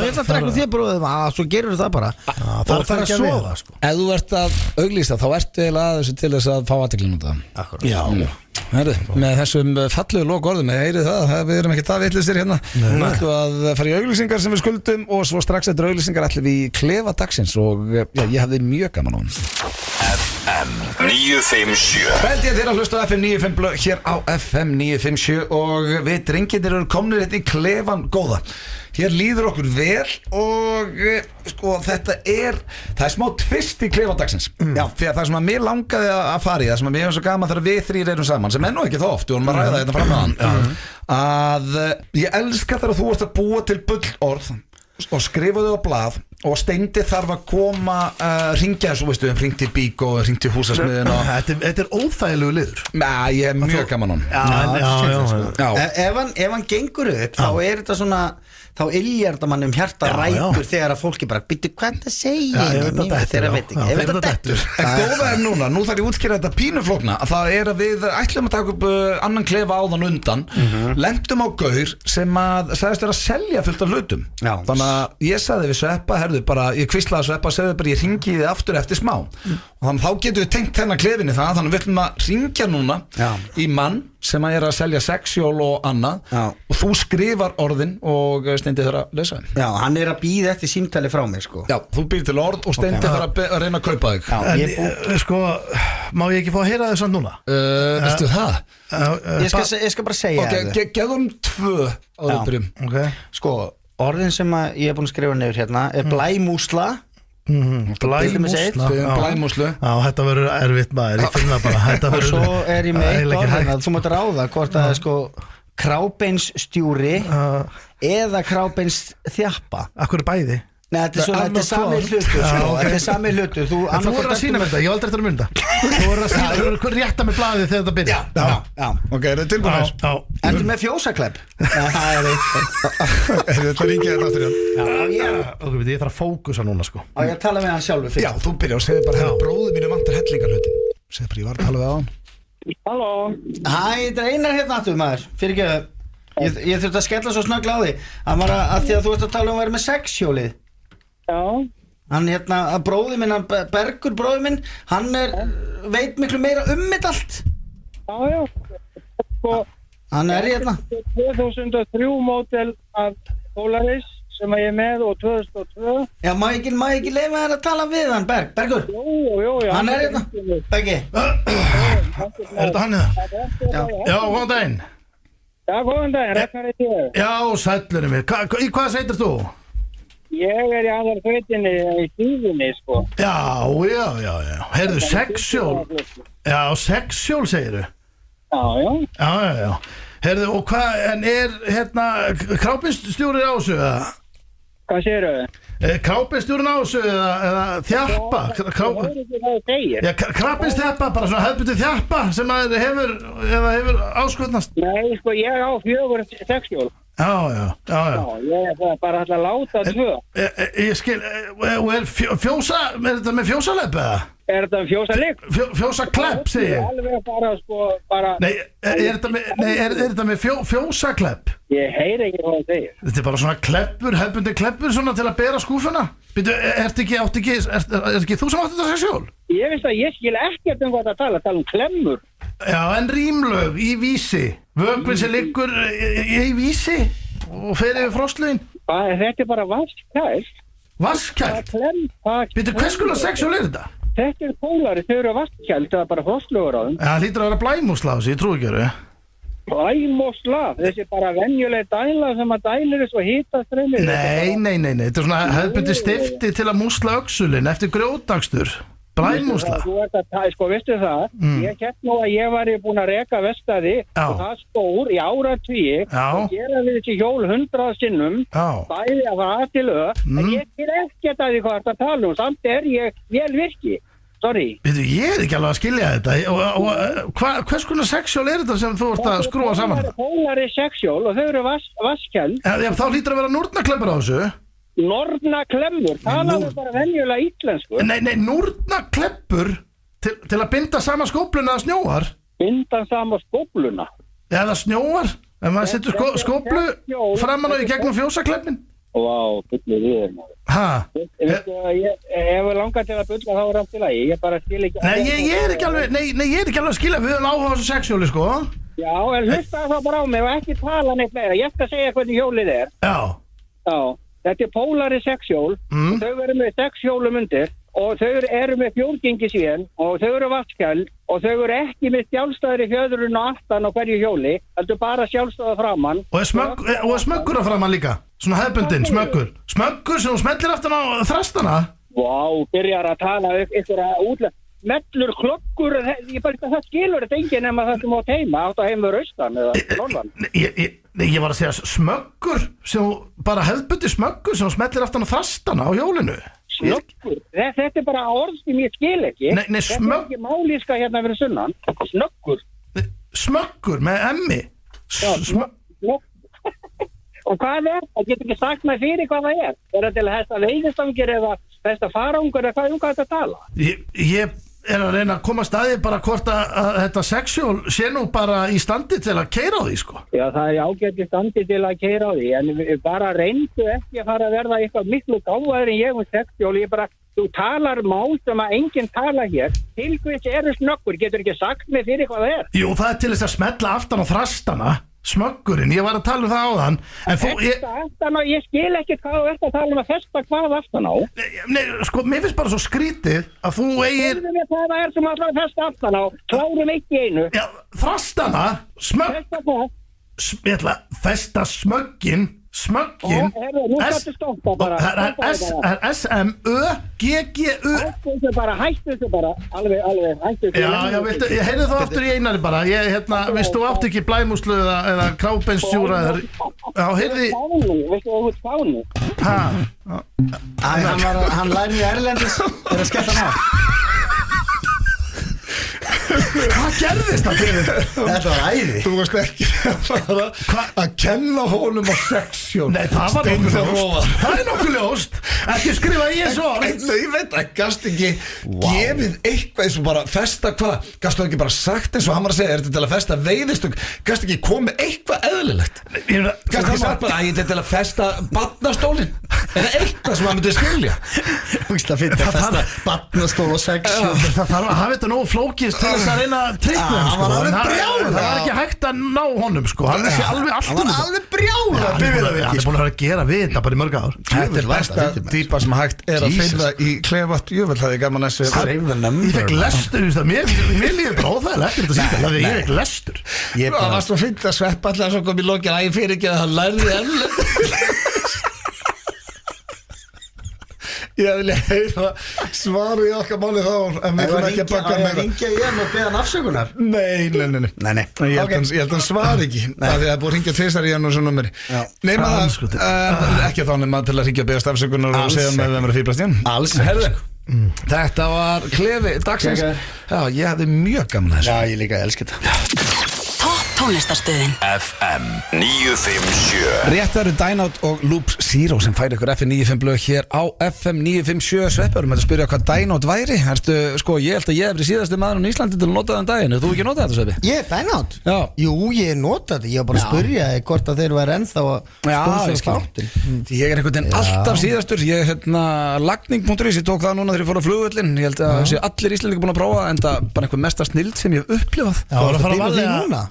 ég ætla að drekka þér blóðið, svo gerur það bara það er að sofa sko. Ef þú ert að auglýsa þá ertu eiginlega að þessu til þess að fá athygli út af það. Já. Herru, með þessum fallegu lokaorðum, heyrið það, við erum ekki það vitlisir hérna. Nú ætlum við að fara í auglýsingar sem við skuldum og svo strax eftir auglýsingar ætlum við í klefa dagsins og ég hafði mjög gaman á hann. FM 957 Veldi ég þér að hlusta á FM 95 hér á FM 957 og við drengirnir eru komnir hérna í klefan góða. Hér líður okkur vel og sko það er smá tvist í klefa dagsins. Já, því að það sem að mér langaði að fara í, það sem að mér er svo gaman þegar við þrír erum saman, sem nú ekki þá oft, við vorum að ræða þetta fram með hann, að ég elska þegar þú ert að búa til bullorð og skrifa þau á blað og Steindi þarf að koma ringja þessu, veistu, ringti Bík og ringti húsasmiðin og Þetta er óþægilegu liður. Ég er mjög gaman á hann. Ef hann gengur upp þá er þetta svona, þá yljar þetta mann hjarta rækur þegar að fólki bara býttu hvað það segir þegar veit ekki, ef þetta dettur. En góða er núna, nú þarf ég útskýra þetta pínuflókna, að það er að við ætlum að taka upp annan klefa áðan undan, lentum á gaur sem að sagðist vera að selja fullt af hlutum. Þannig að ég sagði við Sveppa, ég kvíslaði Sveppa og segði bara ég ringi þið aftur eftir smá og þannig þá getum við tengt þennan klefinni þannig við ætlum að ringja núna í mann sem að er að selja sexjól og annað og þú skrifar orðin og Steindi þarf að lesa þeim. Já, hann er að býða eftir símtali frá mér sko. Já, þú býr til orð og Steindi þarf að reyna að kaupa þig. Sko, má ég ekki fá að heyra þess að núna? Veistu það? Ég skal bara segja það. Geðum 2 áður. Sko, orðin sem ég er búin að skrifa nefnir hérna er blæmúsla. Blæmúslu. Já, þetta verður erfitt maður, ég finna bara. Og svo er ég með eitt orðin að þú mátt ráða hvort það er sko krábeinsstjóri eða krábeinsþjappa. Akkur er bæði? Nei, þetta er sami hlutur sko. Þetta er sami hlutur. Þú voru að sína mér þetta, ég var aldrei eftir að mynda. Þú voru að sína, þú voru rétta með blaðið þegar þetta byrja. Já. Ok, er þetta tilbúinir? Ertu með fjósaklepp? Það er eitt. Þetta ringið þetta aftur hérna. Ok, ég þarf að fókusa núna sko. Á ég að tala með hann sjálfur fyrst. Já, þú byrja og segði bara, bróðu mínu vantar hellingarhlutin. Segði bara, ég var að tala við á hann. Halló. Þetta er Einar hérna aftur maður. Fyrirgefðu. Ég þurfti að skella svo snögglega á því. Að því að þú ert að tala um að vera með sexhjólið. Já. Hann að bróði minn, Bergur bróði minn, hann veit miklu meira þetta allt. Já. Sko, hann er hérna. 2003 módel af Polaris sem ég er með og 2002. Já, má ekki leyfa þér að tala við hann, Bergur? Jú. Hann er hérna. Beggi. Er þetta hann eða? Já, góðan daginn. Já, góðan daginn, Ragnar í þér. Já, sællurinn mér. Í hvað sveitir þú? Ég er í aðal sveitinni í Þýðinni, sko. Já. Heyrðu, sexjól. Já, sexjól segiru. Já. Heyrðu, og hvað, en er krábeinsstjóri á þessu, eða? Hvað segirðu? Krábeinsstjórinn á þessu, eða þjappa? Krábeinsþjappa, bara svona hefðbundið þjappa sem að hefur áskotnast. Nei, sko, ég á 4 sexjól. Já. Ég er bara alltaf að láta 2. Ég skil, og er þetta með fjósalepp eða? Er þetta fjósalegg? Fjósaklepp, segi ég. Alveg bara... Nei, er þetta með fjósaklepp? Ég heyri ekki hvað það segir. Þetta er bara svona kleppur, hefðbundið kleppur svona til að bera skúfuna. Býtu, er ekki þú sem átti þetta sexjól? Ég veist að ég skil ekkert hvað það tala um klemmur. Já, en rímlöf í vísi. Vökvinn sem liggur í vísi og fer yfir frostlögin. Þetta er bara vaskælt. Vasskælt? Býttu, hvers konar sexuál er þetta? Þetta Polaris, þau eru vastkælt, það er bara frostlögur á þeim. Það hlýtur að vera blæmúsla á þessu, ég trúi ekki að Blæm og slaf, þessi bara venjuleg dæla sem að dælir þessu og hita streymið. Nei, þetta er svona hefðbundi stifti til að músla öxulinn eftir grjótakstur. Blæmúsla. Þú ert að, sko, veistu það, ég kett nú að ég var búin að reka vestaði og það stór í áratugi og gera við þessi hjól 100 sinnum, bæði að það aðtilöð, en ég til ekkert að því hvað þetta tala samt er ég vel virki. Sorry. Veitu, ég er ekki alveg að skilja þetta. Hvers konar sexjól er þetta sem þú ert að skrúa saman? Það er Polaris sexjól og þau eru vasskæld. Þá hlýtur að vera núrnaklemmur á þessu. Nornaklemmur, talaðu bara venjulega íslensku. Nei, núrnakleppur til að binda sama skópluna eða snjóar. Binda sama skópluna? Eða snjóar, ef maður setur skóplu framan og í gegnum fjósakleppin. Vá, byrju við maður. Ég hefur langað til að byrja þá rátt til að ég bara skil ekki. Nei, ég er ekki alveg að skilja, við höfum áhuga á þessu sexjóli, sko. Já, en hlusta það bara á mig og ekki tala neitt meira. Ég skal segja hvernig hjólið er. Já. Þetta er Polaris sexjól og þau eru með 6 hjólum undir og þau eru með fjórgengi síðan og þau eru vasskæld og þau eru ekki með sjálfstæðri fjöðrun og aftan á hverju hjóli, heldur bara sjálfstæða framann. Og er smöggur á framann líka? Svona hefbundin, smöggur sem þú smellir aftan á þrastana? Vá, byrjar að tala ykkur að útlæð. Mellur, klokkur, það skilur þetta enginn nema það sem átt heima, átt að heima verið austan eða norðan. Nei, ég var að segja smöggur, bara hefðbundi smöggur sem smellir aftan á þrastana á hjólinu. Snöggur? Þetta er bara orð sem ég skil ekki. Nei, þetta er ekki málíska hérna fyrir sunnan. Snöggur. Smöggur með emmi. Snöggur. Og hvað er? Það getur ekki sagt mig fyrir hvað það er. Er það til að hesta veiðistangir eða hesta farangur eða hvað þetta tala? Ég er að reyna að koma staði bara hvort að þetta sexjól sé nú bara í standi til að keyra á því, sko. Já, það er ágætt í standi til að keyra á því, en við bara reyndu ekki að fara að verða eitthvað miklu gáðaður en ég sexjól. Ég bara, þú talar mál sem að enginn tala hér. Til hvers eru snöggur? Getur ekki sagt mig fyrir hvað það er? Jú, það er til þess að smetla aftan á þrastana. Smöggurinn, ég var að tala það áðan. Ég skil ekki hvað þú ert að tala að festa hvað aftan á. Nei, sko, mér finnst bara svo skrítið að þú eigir... Það er sem að festa aftan á. Klárum ekki einu. Já, þrastana, ég ætla að festa smöggin. Nú skattu stoppa bara. S-M-Ö-G-G-U. Hættu þessu bara. Alveg, hættu þessu. Já, veistu, ég heyrði þá aftur í einari bara. Vistu, þú átt ekki blæmuslu eða krábensstjúra eða... Já, heyrði... Vistu, þú ert fáni. Hann læri í Erlendis að skella hann á. Hvað gerðist það fyrir þetta? Þetta var æði. Þú veist ekki að kenna honum á sexjól. Nei, það var nokkuð ljóst. Það er nokkuð ljóst. Ekki skrifa í þessu orð. Nei, ég veit að gast ekki gefið eitthvað eins og bara festa hvað. Gastu ekki bara sagt eins og hann var að segja, er þetta til að festa veiðistök? Gastu ekki komið eitthvað eðlilegt? Gastu ekki sagt bara að ég er til að festa barnastólinn? Eða eitthvað sem hann myndi skilja? Þú veist að finna að festa barnastól og sexjól. Það þarf að hafa þetta nógu flókist til þess að reyna að tryggja hann, sko. Það var ekki hægt að ná honum, sko. Hann var alveg brjála. Hann er búin að vera að gera við þetta bara í mörg ár. Þetta er besta dýpa sem hægt er að finna í klefatt. Jöfnveld það er gaman að segja. Ég fekk lestur, mér líður bara óþægilega eftir þetta síðan, að ég fekk lestur. Það var svo fint að sveppa alltaf svo kom í lokin að ég fyrir ekki að hann lærði enn. Ég vilja heyra svarið í okkar máli þá en við kunum ekki að baka meira. Það ringja ég og beða hann afsökunar. Nei. Ég held hann svar ekki af því að það búið að ringja tvisar í hann og svo numeri. Nema það, ekki þá nema til að ringja að beðast afsökunar og segja með þeim að fýblast í hann. Alls Þetta var klefi dagsins. Já, ég hafði mjög gaman að þessu. Já, ég líka elska þetta. Tónlistarstöðin FM 957. Rétt eru Dynout og Loops Zero sem færi ykkur FM 95 blöð hér á FM 957. Sveppurum að spyrja hvað Dynout væri. Erstu, sko, ég held að ég hef verið síðasti maðurinn í Íslandi til að nota þann daginn. Þú ekki notað þetta, Sveppi? Ég, Dynout? Já. Jú, ég notað þetta. Ég var bara að spyrja hvort að þeir væri ennþá að sponsora þáttinn. Ég er einhvern veginn alltaf síðastur. Ég lagning.is, ég tók það núna þegar ég fór á flugvöllin. Ég held að allir Íslendingar búin að prófa en það bara einhver mesta snilld sem ég hef upplifað.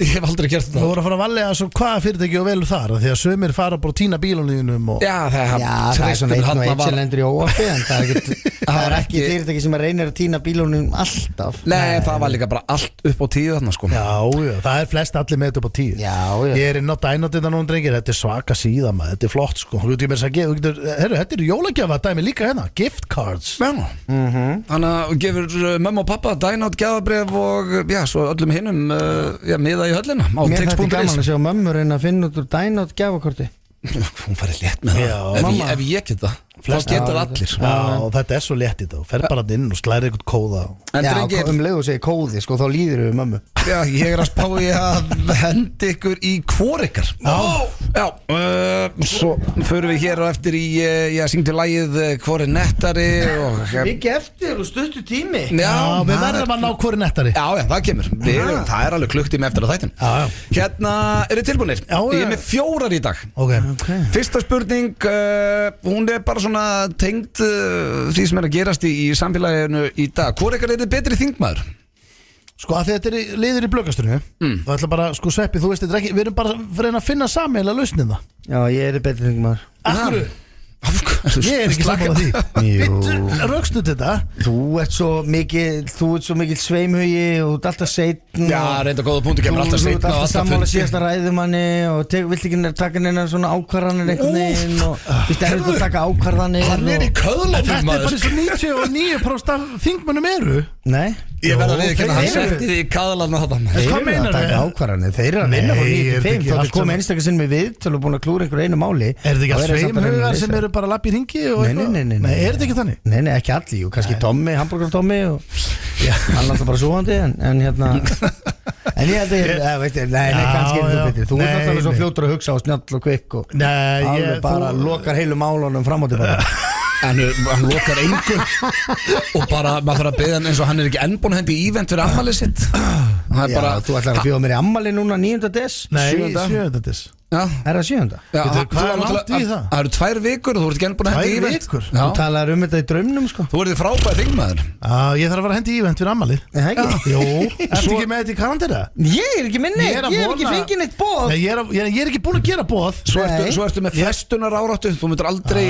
Já, aldrei gert Þú voru að fara að valja svo hvaða fyrirtæki og velur þar því að sömur fara bara að týna bílunum og... Já, það er svona einn og einn sem lendur í óaffi en það er ekki fyrirtæki sem reynir að týna bílunum alltaf. Nei, það var líka bara allt upp á 10 þarna sko. Já, það er flest allir með þetta upp á 10. Já. Ég er inn á Dynot þetta núna drengir, þetta er svaka síða maður, þetta er flott sko. Þetta er jólagjafa dæmi líka hérna, gift cards. Já. Þannig að gefur mömmu og pappa Dynot gjafabréf og já, svo öllum hinnum miða í höllina á Mér tix.is. þetta gaman að sjá mömmur reyna að finna út úr Dynot gjafakorti. Hún færi létt með það ef ég get það flest getur allir Já, þetta er svo létt í þetta og fer bara inn og slæri eitthvað kóða en Já, drengir, leið og segir kóði, sko, þá líður við mömmu. já, ég er að spá í að hendi ykkur í hvor ykkar já, svo förum við hér á eftir í ég syngdi lagið hvor er nettari og Mikið eftir og stuttu tími. Já, við verðum að ná hvori nettari Já, það kemur það er alveg klukktími eftir á þættin Hérna, eru þið tilbúinir? Já, Ég er með 4 í dag Ok. Fyrsta spurning, hún er bara svona tengd því sem er að gerast í samfélaginu í dag. Hvor ykkar er þið betri þingmaður? Sko að þetta er liður í blöggastunni Það ætla bara, sko Sveppi, þú veist þetta er ekki við erum bara að reyna að finna sameiginlega lausnin það Já, ég er betri þingmaður. Akkur Ég er ekki saman á því Bittu, rökstu þetta Þú ert svo mikil sveimhugi og þú ert alltaf seinn. Já, reynda góða punktu, kemur alltaf Þú seinna ert og alltaf alltaf sammála fundi. síðasta ræðumanni og vilt ekki taka neina svona ákvarðanir einhvern veginn og þú erfitt að taka ákvarðanir. Hann er í köðlófum Þetta er bara maður eins og 99% af þingmönnum eru Nei, Ég verð að viðurkenna, hann þeir eru- setti því í kaðlan að En þeir hvað eru að meinarðu? taka ákvarðanir. Þeir eru að vinna frá Nei, er þetta 95 ekki þá allt þeir komið saman- einstaklega sinn með viðtöl og búin að klúra einhver einu máli. Er þetta ekki Þá að eru þeir samt að reyna að sveimhugar leysa sem það. eru bara að lappa í ringi og Nei, eitthvað? nei. Er þetta ekki þannig? Nei, ekki allir, jú, kannski Tommi, Hamburger Tommi og hann er alltaf bara svoandi en hérna en ég held að nei, kannski er þú betri. Þú ert Nei, alltaf svo nei. fljótur að hugsa og snjall og kvikk og Nei, alveg bara lokar heilu málunum fram og tilbaka. En hann lokar engu og bara, maður þarf að beða hann eins og hann er ekki enn búin að hendi í ívent fyrir afmælið sitt Það er Já, bara þú ætlar að bjóða mér í ammali núna 9. des. Nei, 7. 7. Já, Er það 7? já Veitu, hvað þú er náttúrulega- langt í það? Það eru 2 vikur og þú ert ekki enn búin að hendi í 2 ívent vikur? Já, Þú talaður þetta í draumnum, sko. þú ert frábæð þingmaður Ég þarf að vera að hendi í event fyrir ammalið Er það ekki? Jú, ertu ekki með þetta í kalendera? Ég er ekki minni, Ég er að ég hef ekki vona- fengið neitt bóð. Nei, ég er ekki búin að gera bóð Svo ertu með festunar áráttu Þú myndir aldrei,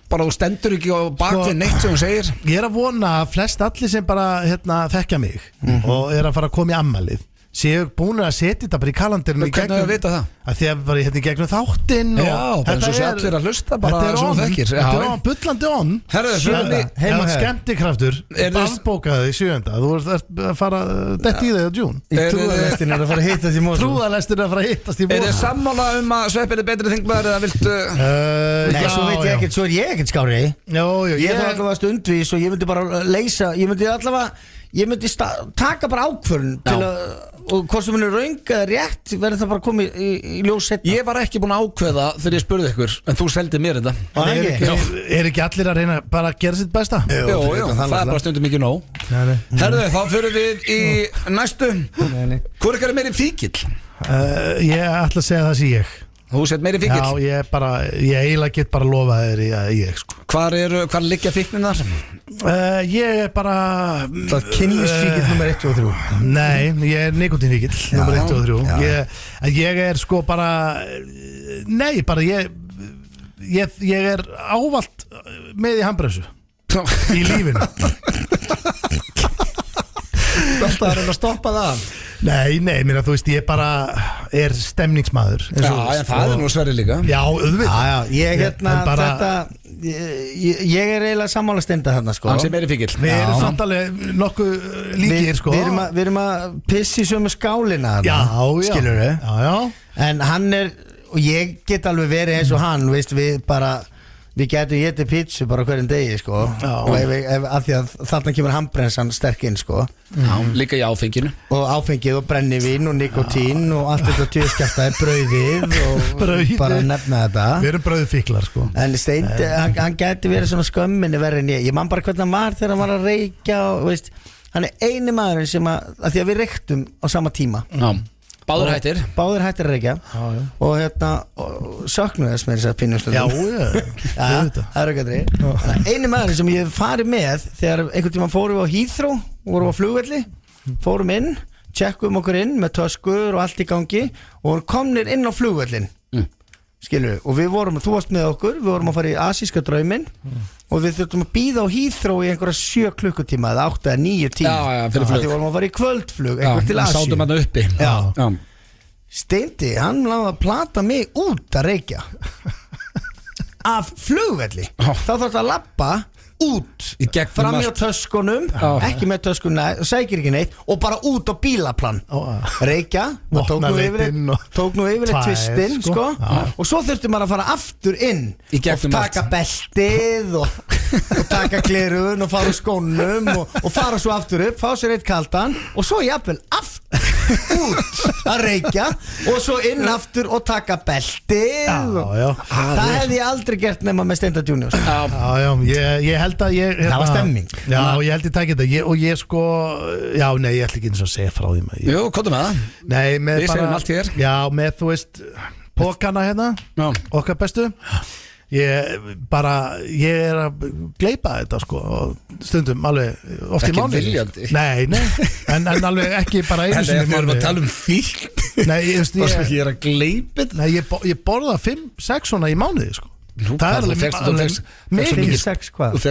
bara þú stendur ekki á bakvið neitt sem hún segir Ég er að vona að flest allir sem bara þekkja mig og er að fara að koma í ammalið séu búin að setja þetta bara í kalenderinu í Hvernig gegnum- að vita það? Að því að bara í gegnum þáttinn og Já, bara eins og sé allir að hlusta bara Þetta er sem þú on, þekkir. Já, þetta er já. on, bullandi on Herðu, Sjöunda. Heima Heima hér. skemmtikraftur Er þið- Bannbókaði í 7. Þú ert að fara dett í þig á June Í trúðalestin er að fara að hittast í mótum. Trúðalestin er að fara að hittast í Er þið mót sammála að Sveppi er betri þingmaður eða viltu Nei, svo veit ég ekkert, svo er ég ekkert skári. Jú, Ég þarf allavega stundvís og ég myndi bara leysa, ég myndi taka bara ákvörn til að, og hvort sem hún er raung eða rétt, verður það bara komið í ljós setna. Ég var ekki búin að ákveða þegar ég spurði ykkur en þú seldi mér þetta Er ekki allir að reyna bara að gera sitt besta? Jú, það er bara stundum ekki nóg Herðu, þá fyrir við í næstu Hvor ykkar er meiri fíkill? Ég ætla að segja það sem ég Þú sett meiri Já, fíkill ég eiginlega get bara lofað þér í að ég sko. Hvar liggja fíknin þar? Ég er bara Það kynlífsfíkill nummer 1 og 3. Nei, ég er nikotínfíkill nummer 1 og 3 Ég er sko bara Nei, bara ég er ávallt með í handbremsu í lífinu Alltaf að reyna að stoppa það. Nei, mér þú veist, ég bara er stemningsmaður Já, en það er nú Sverri líka Já, auðvitað Ég hérna, En bara- þetta ég er eiginlega sammála steinda þarna, sko. Hann sem meiri fíkill Við erum samt alveg nokkuð líkir, sko Við erum að pissi sömu skálina þarna, Já, skilurðu? Já En hann er, og ég get alveg verið eins og hann, veist, við getum getið pítsu bara hverjum degi, sko. Já. Og af því að þarna kemur handbrensan sterk inn, sko. Já, líka í áfenginu Og áfengið og brennivín og nikotín og allt þetta tjóðskjaftaði, brauðið og Brauðið. bara nefna þetta. Við erum brauðfíklar, sko En Steindi, hann geti verið svona skömminni verið en ég man bara hvernig hann var þegar hann var að reykja og veist, hann er eini maðurinn sem að því að við reyktum á sama tíma. Já, báður hættir Báðir hættir að reykja og hérna söknuð þess með þess að pinnumstundum. auðvitað. Það er auðvitað. Eini maðurinn sem ég hef farið með þegar einhvern tímann fórum við á Heathrow, vorum á flugvelli, fórum inn, tjekkum okkur inn með töskur og allt í gangi og vorum komnir inn á flugvöllin skilur, og við vorum, þú varst með okkur við vorum að fara í asíska drauminn og við þurftum að bíða á Heathrow í einhverja 7 klukkutíma eða 8 eða 9 tíma fyrir flug. því vorum að fara í kvöldflug einhver til Asíu. Sátum hann uppi. Já. Steindi, hann láði að plata mig út að reykja af flugvelli. Þá þarf það að labba út fram í á töskunum, ekki með töskuna, sækir ekki neitt og bara út á bílaplan reykja, tók nú yfir tvistinn sko. Og svo þurfti maður að fara aftur inn og taka beltið og taka glerun og fara úr skónum og fara svo aftur upp, fá sér eitt kaldan og svo jafnvel aftur út að reykja og svo inn aftur og taka beltið það hefði ég aldrei gert nema með Steinda Juniors. Ég held að ég það var stemming. Já, ég held ég takk þetta og ég sko, já, nei, ég ætla ekki eins og að segja frá því maður. Jú, komdu með það. Nei, með við segjum allt hér. Já, með, þú veist, pókana hérna okkar bestu ég er að gleypa þetta sko stundum alveg oft í mánuði. Ekki viljandi. Nei, en alveg ekki bara einu sinni. En við erum að tala um fíkn. Nei, ég er að gleypa þetta. Nei, ég borða 5-6 svona í mánuði sko. Það er alveg þú fekk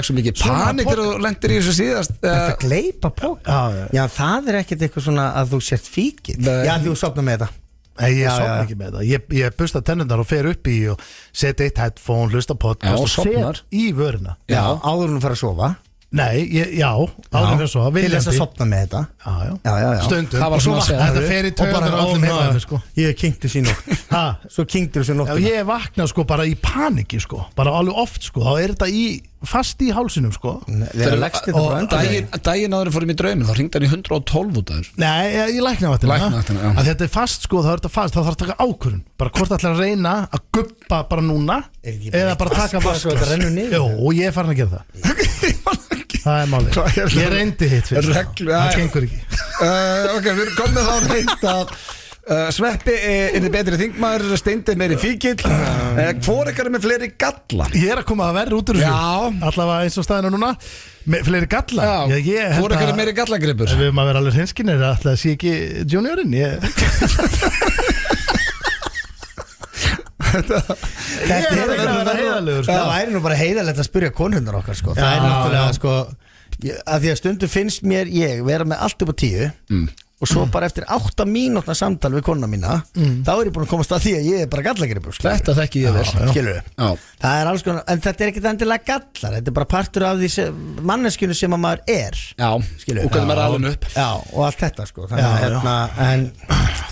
svo mikið panik þegar þú lendir í þessu síðast. Þetta gleypa póka. Já, það er ekkert eitthvað svona að þú sért fíkil. Já, þú sopnar með þetta. Nei, ég sopna ekki með það. Ég busta tennundar og fer upp í og setja eitt headphone, hlusta podcast og set í vörina. Já, áður en þú fara að sofa. Nei, áður en svo til þess að sopna með þetta. Já. Stundum. Það var svona að segja þetta fer í taugarnar á öllum heimæðum sko. Ég kynkti sín nótt. Svo kynktir þessu nótt. Ég vakna sko bara í paniki sko. Bara alveg oft sko. Þá er þetta fast í hálsinum sko. Daginn áður fórum í drauminn, þá hringdi hann í 112 út af þér. Nei, ég lækna vatnina. Þetta er fast sko, þá er þetta fast. Þá þarf að taka ákvörðun. Bara hvort ætlar að reyna að guppa bara núna eða bara taka vasklas. Jú, og ég er farin að gera það. Það er málið. Ég reyndi hitt fyrst. Það gengur ekki. Ok, við erum komið þá reynd að Sveppi er betri þingmaður, Steindi meiri fíkill. Hvor ykkar er með fleiri galla? Ég er að koma að verra út úr þessu. Allavega eins og staðinu núna. Fleiri galla? Hvor ykkar er meiri gallagripur? Við erum að vera alveg hreinskynir. Alltaf sé ekki juniorinn. Þetta er að vera heiðalegur sko. Það væri nú bara heiðalegt að spyrja konundar okkar sko. Það er náttúrulega sko að því að stundum finnst mér ég vera með allt upp á 10 og svo bara eftir 8 mínútna samtal við konuna mína þá er ég búin að komast að því að ég er bara gallagripur sko. Þetta þekki ég vel. Skilurðu? Það er alls konar, en þetta er ekkert endilega gallar. Þetta er bara partur af því manneskjunu sem að maður er. Já, skilurðu? Og hvernig maður er alveg upp. Já, og allt þetta sko. En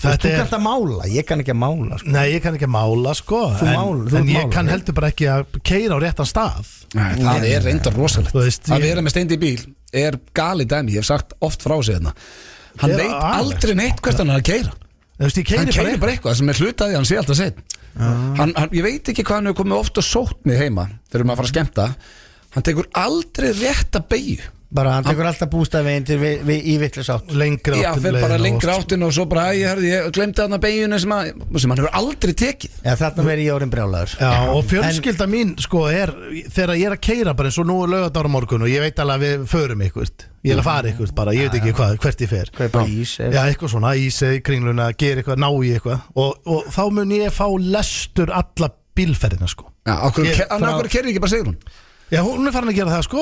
þú kannst að mála, ég kann ekki að mála sko. Nei, ég kann ekki að mála sko. En ég kann heldur bara ekki að keyra á réttan stað. Það er reyndar rosalegt. Að vera með Steindi í bíl er galið dæmi. Ég hef sagt oft frá sig þarna. Hann veit aldrei neitt hvert hann er að keyra. Hann keyrir bara eitthvað sem er hlutaði, hann sé alltaf seitt. Ég veit ekki hvað hann hefur komið ofta sótt mig heima þegar maður fara að skemmta. Hann tekur aldrei rétta beygju. Bara hann tekur alltaf bústafveginn til í vittlisátt. Lengri áttin. Já, fyrir bara lengri áttin og svo bara ég glemdi þarna beyjuna sem hann hefur aldrei tekið. Já, þarna verið ég orðin brjálaður. Já, og fjölskylda mín sko er þegar ég er að keyra bara eins og nú er laugardagur á morgun og ég veit alveg að við förum eitthvað. Ég er að fara eitthvað bara, ég veit ekki hvert ég fer. Kaupa ís. Já, eitthvað svona, ís eða kringluna, gera eitthvað, ná í eitthvað og þá mun ég fá lestur alla bílferðina sko. Já, okkur keyrir ekki bara Sigrún. Já, hún er farin að gera það sko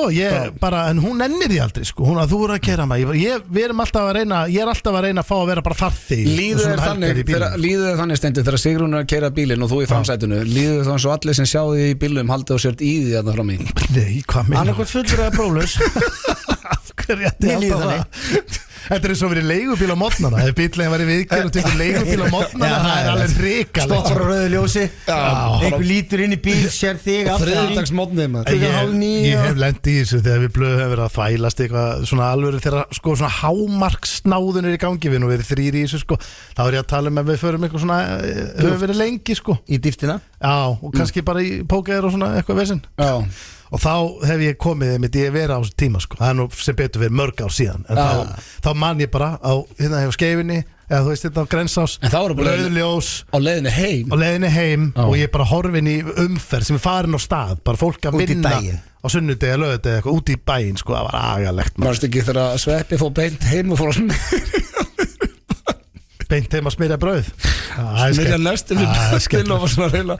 en hún nennir því aldrei sko hún að þú eru að keyra mig við erum alltaf að reyna ég er alltaf að reyna að fá að vera bara farþegi. Líður þér þannig Steindi þegar Sigrún er að keyra bílinn og þú í framsætinu líður það eins og allir sem sjá því í bílnum haldið og sért í því þarna fram í? Nei, hvað meina? Annarkvæmt fullur eða próflaus. Af hverju ætti ég alltaf það? Þetta er eins og verið leigubíl á mótnana. Ef bíllinn væri viðgerð og tekur leigubíl á mótnana það er alveg hrikalegt. Stoppar á rauðu ljósi. Einhver lítur inn í bíl, sér þig Þriðjudagsmótni Ég hef lent í þessu þegar við blöð hefur verið að þvælast eitthvað svona alvöru þegar sko svona hámarksnáðun er í gangi við nú verið 3 í þessu sko þá er ég að tala um að við förum eitthvað svona höfum verið lengi sko í dýftina. Já, og kannski bara í póker og svona eitthvað vesinn. Já. Og þá hef ég komið með því að vera á þessu tíma sko. Það er nú sem betur verið mörg ár síðan en þá man ég bara á hérna hefur skeifinni eða þú veist þetta á Grensás rauðljós á leiðinni heim og ég bara horfin í umferð sem er farin á stað bara fólk að vinna á sunnudegi eða lögudegi eitthvað út í bæinn sko það var agalegt. Manstu ekki þegar Sveppi fór beint heim og fór beint heim að smyrja brauð Smyrja næstum Til og var svona reyla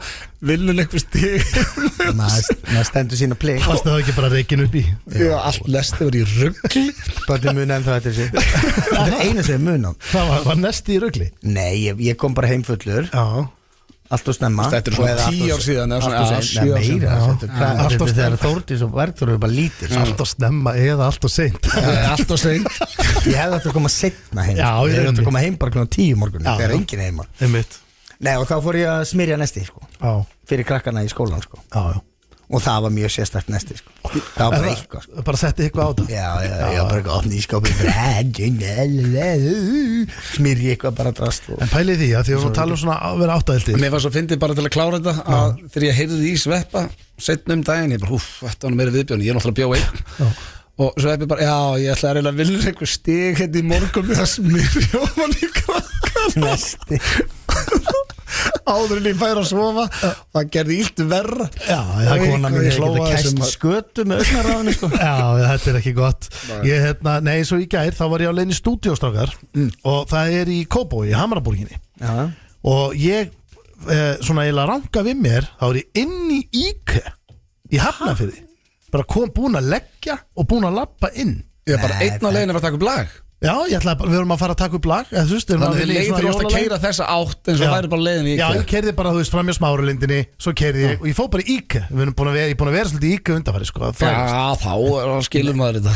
Vinnun eitthvað stig Maður stendur sína play Varstu það ekki bara reikin upp í? Já, allt nesti var í rugli Bara muna ennþá þetta sér Þetta er einu sem muna Það var nesti í rugli? Nei, ég kom bara heim fullur Já Allt og snemma Þetta er svona 10 ár síðan meira Allt og þegar Þórdís og Bergþór eru bara lítir Allt og snemma eða allt og seint Allt og seint Ég hefði átt að koma seinna heim Ég hefði átt að koma heim bara kl. 10 morgun Það er engin heima Nei og þá fór ég að smyrja nesti Fyrir krakkarna í skólan Og það var mjög sérstakt nesti Það var bara eitthvað Bara setti eitthvað á það Já, bara eitthvað opni í skápið Smyrji eitthvað bara drast En pælið því að því að þú tala svona að vera áttaðildi Mér var svo fyndið bara til að klára þetta að þegar ég heyrði í Sveppa setna daginn, ég bara þetta var meira viðbjörn ég er náttúrulega bjóð einn og Sveppi bara, ég ætla að reyna að vilja einhver stig hérna í morgun með að smyrja og mann í krakkan Nesti áður en ég færi að sofa það gerði illt verra það kona mín hefði kæst skötu með augnaráðinu þetta er ekki gott nei, svo í gær þá var ég á leiðin í stúdíóstrákar og það er í Kópavogi, í Hamraborginni og ég svona eiginlega ranka við mér þá er ég inn í IKEA í Hafnarfirði bara búin að leggja og búin að lappa inn ég er bara einn á leiðin að taka upp lag Já, við erum að fara að taka upp lag Þannig að leiður þú að keira þessa átt eins og væri bara leiðin í IKEA Já, ég keirði bara, fram hjá Smáralindinni Svo keirði ég, og ég fóð bara í IKEA Ég er búin að vera svolítið í IKEA undanfæri Já, þá skilur maður þetta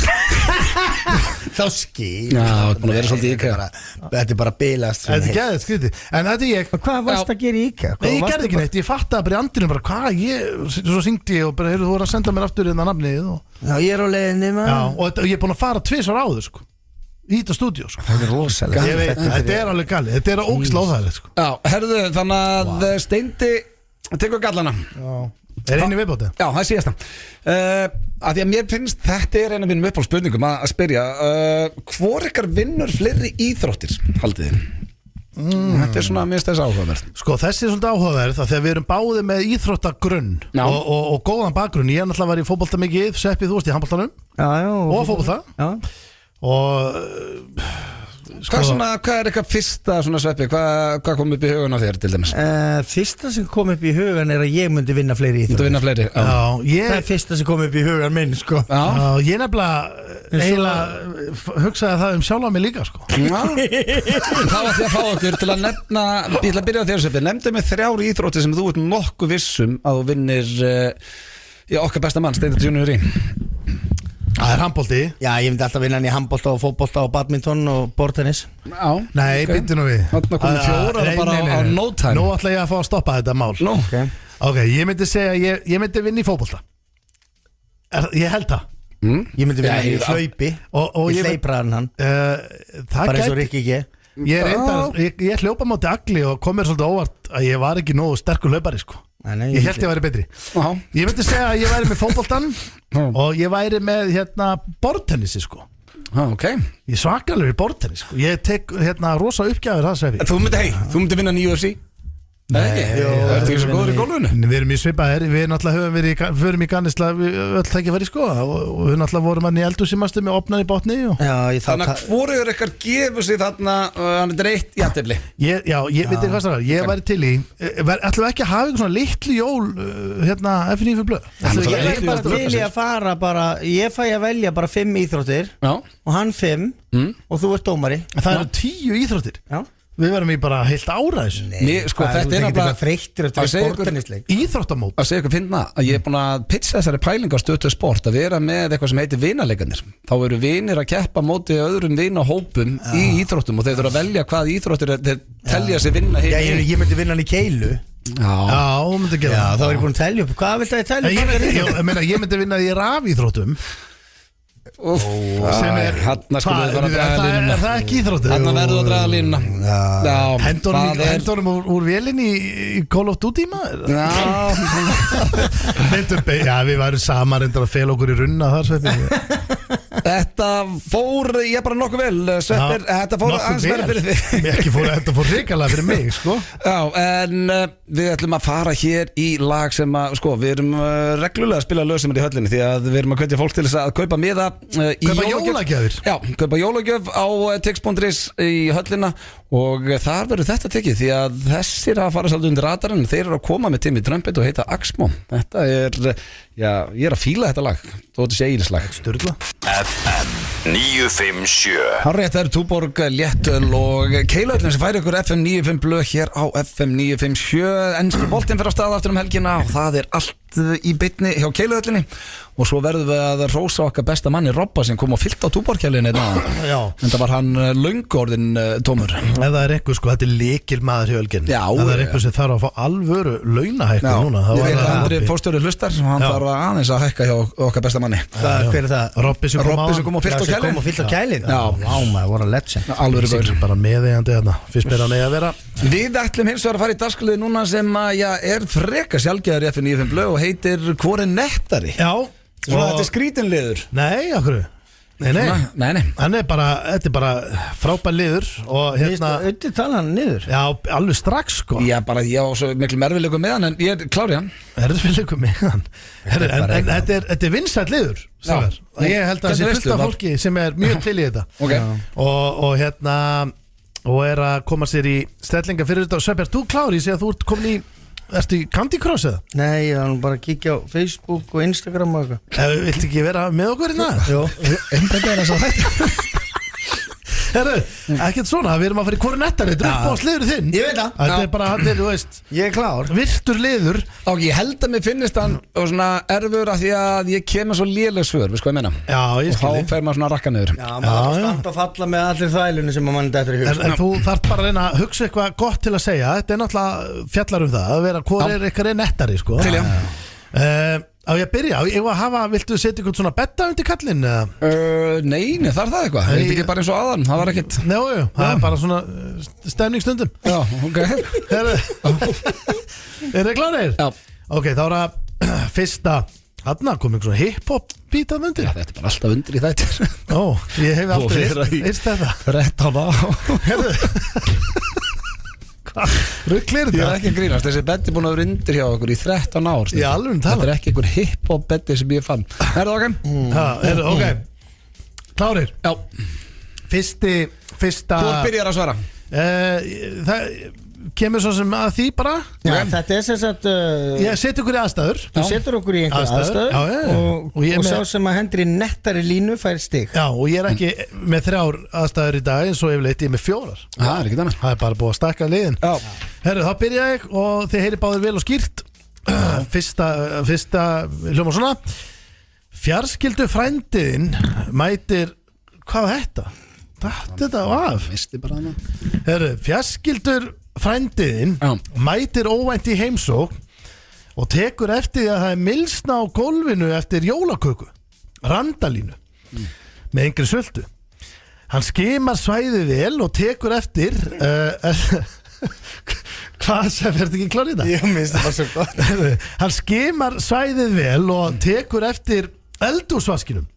Þá skilur Já, búin að vera svolítið í IKEA Þetta er bara bilast Þetta er geðið skrítið En þetta er ég Hvað varst að gera í IKEA? Nei, ég gerði ekki neitt, ég fattaði bara í andinu bara hvað Svo syngdi ég og bara, þú voru að senda mér aftur inn að nafnið Já, ég er á leiðinni og ég er búin að fara 2 ára áður í þetta stúdíu Það er rosalega Þetta er alveg galið, þetta er ógeðslega óþægilegt Já, herðu, þannig að Steindi tekur gallana Er einu viðbóti? Já, það er síðasta að því að mér finnst þetta er eina af mínum uppáhaldsspurningum að spyrja hvor ykkar vinnur fleiri íþróttir haldið þið? Þetta er svona mjög stæðis áhugaverð Sko þessi er svolítið áhugaverð þegar við erum báðið með íþróttagrunn og góðan bakgrunn Ég er náttúrulega var í fótbolta mikið Sveppi þú veist í handboltanum og fótbolta og hvað er eitthvað fyrsta svona Sveppi hvað kom upp í hugan á þér til dæmis? Fyrsta sem kom upp í hugan er að ég myndi vinna fleiri íþróttir Það er fyrsta sem kom upp í hugan minn sko. Ég nefnilega hugsaði það sjálfa mig líka sko. Þá ætti ég að fá okkur til að nefna ég ætla að byrja á þér Sveppi nefndu mig 3 íþróttir sem þú ert nokkuð vissum að þú vinnir okkar besta mann Steindi Junior í Það er handbolti Já, ég myndi alltaf vinna hann í handbolta og fótbolta og badminton og bortennis Nei, býttu nú við Þannig að komið 4 bara á no time Nú ætla ég að fá að stoppa þetta mál Ok, ég myndi segja ég myndi vinna í fótbolta Ég held það Ég myndi vinna í hlaupi Ég hleypraðan hann Bara eins og Rikki ekki Ég hljópa mátti agli og kom mér svolítið óvart að ég var ekki nógu sterkur hlaupari sko Ég held ég væri betri Ég myndi segja að ég væri með fótboltan og ég væri með bortennissi sko Ég svakalega í bortennis sko. Ég tek rosa uppgjafir það Sveppi Þú myndi vinna í UFC Nei, það er ekki svo góður í gólfinu Við erum í svipaðir, við náttúrulega förum í Gannisla öll tækifæri sko og við náttúrulega vorum hann í eldhúsimastu með opnaði botni Þannig að hvoruður ykkar gefur sig þarna hann er eitt jafntefli Ég veit hvað það ég væri til í ætlum við ekki að hafa einhvern svona litlu jól F9 blöð Ég væri bara til í að fara bara ég fæ að velja bara 5 íþróttir og hann 5 og þú ert dómari Það eru 10 íþróttir Við verðum í bara heilt ára þessu sko, þetta er bara þreyttur eftir sportennisleik Íþróttamót Að segja ykkur finna að ég er búin að pitcha þessari pælingu á Stöð 2 Sport að vera með eitthvað sem heitir vinarleikarnir Þá eru vinir að keppa móti öðrum vinahópum í íþróttum og þeir þurfa að velja hvað íþróttir þeir telja sig vinna Ég myndi vinna hann í keilu Já, þú myndi gera það Þá er ég búin að telja upp Hvað vilt það ég telja? Ég myndi vinna í rafíþróttum sem er það ekki íþróttur þannig verður að draga línuna hendunum úr vélinni í Call of Duty maður við værum saman reyndar að fela okkur í runna þar Þetta fór, ég bara nokkuð vel Sveppir, þetta fór aðeins verið fyrir þig Þetta fór hrikalega fyrir mig, sko. Já, en við ætlum að fara hér í lag sem að, sko, við erum reglulega að spila lög sem í höllinni því að við erum að hvetja fólk til þess að kaupa miða Kaupa jólagjafir? Já, kaupa jólagjöf á Tix.is í höllina og þar verður þetta tekið því að þessir að fara svolítið undir radarinn, þeir eru að koma með Timmy Trumpet og heita Axmo. Þetta er, já, ég er að fíla þetta lag, þó þetta sé eiginslag. Sturla. FM 957 Hárrétt, það eru Túborg, Léttöl og Keilöllin sem færi ykkur FM 95 blöð hér á FM 957. Ensku boltinn fyrir á stað aftur helgina og það er allt í beinni hjá Keilöllinni og svo verðum við að rósa okkar besta manni Robba sem kom og fyllt á Túborg-kjælinni en það var hann löngu orðin tómur. Ef það er einhver, sko, þetta er lykilmaður hjá Ölgerðinni. Já, ef það er einhver sem þarf að fá alvöru launahækkun núna. Ég veit að Andri fórstjóri hlustar og hann þarf aðeins að hækka hjá okkar besta manni. Hver er það? Robbi sem kom og fyllt á kjælin. Kom og fyllt á kjælin? Já, maður, what a legend. Alvöru gaur. bara meðeigandi þarna. Fyrst mér að að vera. Við ætlum hins vegar að fara í dagskrálið núna sem er frekar sjaldgæður í FM 95 blöð og heitir Hvor er nettari? Já. Svona þetta er skrítinliður. Nei, okkur. Nei. Hann er bara, þetta er bara frábær liður og hérna. Auðvitað tala hann niður. Já, alveg strax, sko. Já, bara ég á svo miklu erfiðleikum með hann en ég er klár í hann. Erfiðleikum með hann. En þetta er vinsæll liður, strákar. Ég held að það sé fullt af fólki sem er mjög til í þetta. Okay. Og hérna og er að koma sér í stellinga fyrir þetta og Sveppi, ert þú klár? Ég sé að þú ert komin í Ertu í Candy Crush eða? Nei, ég var bara að kíkja á Facebook og Instagram og eitthvað. Viltu ekki vera með okkur hérna? Jó. Einbæta er þess að þetta. Herru, ekkert svona, við erum að fara í Hvor er nettari, þetta er upp á sliður þinn. Ég veit það. Þetta er bara, þetta er, þú veist, ég er klár. Virtur liður. Og ég held að mér finnist hann og svona erfur af því að ég kemur svo léleg svör, veist hvað ég meina? Já, ég skil. Og þá fer maður svona að rakka niður. Já, maður standa að falla með allir þælunni sem mann dettur í hug. En þú þarf bara að reyna að hugsa eitthvað gott til að segja. Þetta er náttúrulega fjallar það, að vera Hvor er ykkar nettari, sko. Til já. Á ég að byrja, viltu setja eitthvað svona betta undir kallinn? Nei, þarf það eitthvað. Þetta ekki bara eins og aðan, það var ekkert. Jú, það er bara svona stemningsstundum. Já, ok. Er þið klárir? Já. Ok, þá er það fyrsta. Þarna kom einhver svona hip-hop bít af undir. Já, þetta er bara alltaf undir í þættir. Ó, ég hef aldrei heyrst þetta. 13 á. Herðu. Rugglir Ég er þetta? ekki að grínast, þessi betti búin að vera undir hjá okkur í 13 ár. Í alvöru tala? Þetta er ekki einhver hip-hop betti sem ég fann. Er það ok? Ok. Klárir? Já. Fyrsta. Hvor byrjar að svara? Það kemur svo sem að því bara. Já, þetta er sem sagt Ég seti ykkur í aðstæður. Þú setur okkur í einhver aðstæður og sá sem að hendur í nettari línu fær stig. Já, og ég er ekki með 3 aðstæður í dag eins og yfirleitt ég er með 4. Það er ekki þannig. Það er bara búið að stakka liðin. Já. Herru, þá byrja ég og þið heyri báðir vel og skýrt. Fyrsta hljóma svona. Fjarskildu frændiðinn mætir. Hvað var þetta? Þetta var af. Visti bara hana. Herru, fjarskildur frændiðinn mætir óvænt í heimsókn og tekur eftir því að það er mylsna á gólfinu eftir jólaköku, randalínu með engri söldu. Hann skimar svæðið vel og tekur eftir hvað sem verður ekki klár í þetta? Ég minnst það var svo gott. Hann skimar svæðið vel og tekur eftir eldhúsvaskinum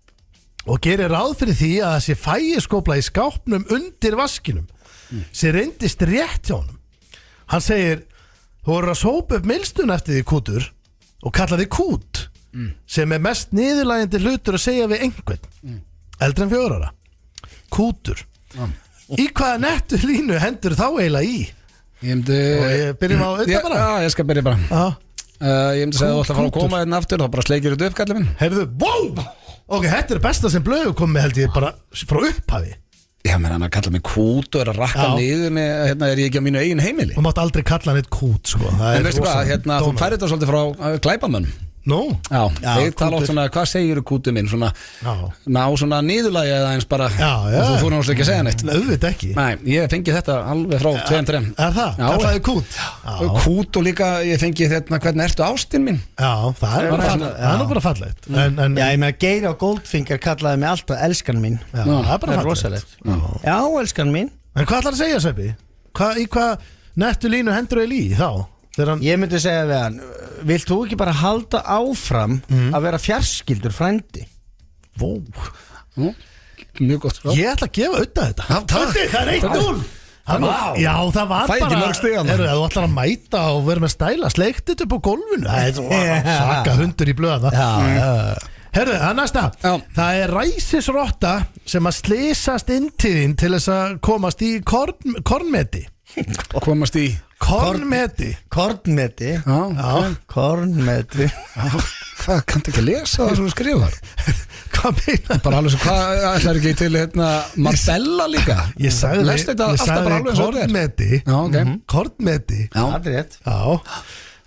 og gerir ráð fyrir því að það sé fægiskópla í skápnum undir vaskinum sem reyndist rétt hjá honum. Hann segir, þú voru að sópa upp mylstun eftir því kútur og kalla því kút sem er mest niðurlægjandi hlutur að segja við einhvern eldri en 4 ára. Kútur. Í hvaða nettu línu hendur þá eiginlega í? Ég byrjum á þetta bara. Já, ég skal byrja bara. Ég myndi segja að þú ætla að fara að koma hérna aftur, þá bara sleikir þetta upp, kallið minn. Heyrðu, wow! Ok, þetta er besta sem blöðu komið held ég bara frá upphafi. Já, menn hann að kalla mig kút og er að rakka niður með, hérna er ég ekki á mínu eigin heimili. Þú mátt aldrei kalla hann eitt kút, sko. En veistu hvað, hérna, þú færir þetta svolítið frá glæpamönnum. Nú? Já, þeir tala oft svona, hvað segir þú kútu minn, svona, ná svona niðurlagi eða eins bara, og þú náttúrulega ekki að segja neitt. Auðvitað ekki. Nei, ég fengi þetta alveg frá 2-3. Er það? Kallaði kút? Kút og líka, ég fengi þetta, hvernig ertu ástin mín? Já, það er bara fallegt. Já, ég meina, Geir á Goldfinger kallaði mig alltaf elskan mín. Já, það er bara rosalegt. Já, elskan mín. En hvað ætlar að segja, Sveppi? Í hvað nettu línu hendur í þá? Ég myndi segja við hann, vilt þú ekki bara halda áfram að vera fjarskildur frændi? Vó. Mjög gott Ég ætla að gefa auðvitað þetta takk. Það er 1-0 Já, það var Fæ ekki bara mörg stig, Heyrðu, þú ætlar að mæta og vera með stæla Sleiktit upp á gólfinu Það er svaka hundur í blöða Herðu, það næsta Já. Það er ræsisrotta sem að slysast inn til þín til þess að komast í kornmeti Komast í Kornmeti Kornmeti Kornmeti Hvað, kanntu ekki að lesa það sem þú skrifar? Hvað meina? Bara alveg svo, hvað ætlar ekki til Marcella líka? Ég sagði Lestu þetta alltaf bara alveg svo kornmeti Já, ok Kornmeti Það er rétt Já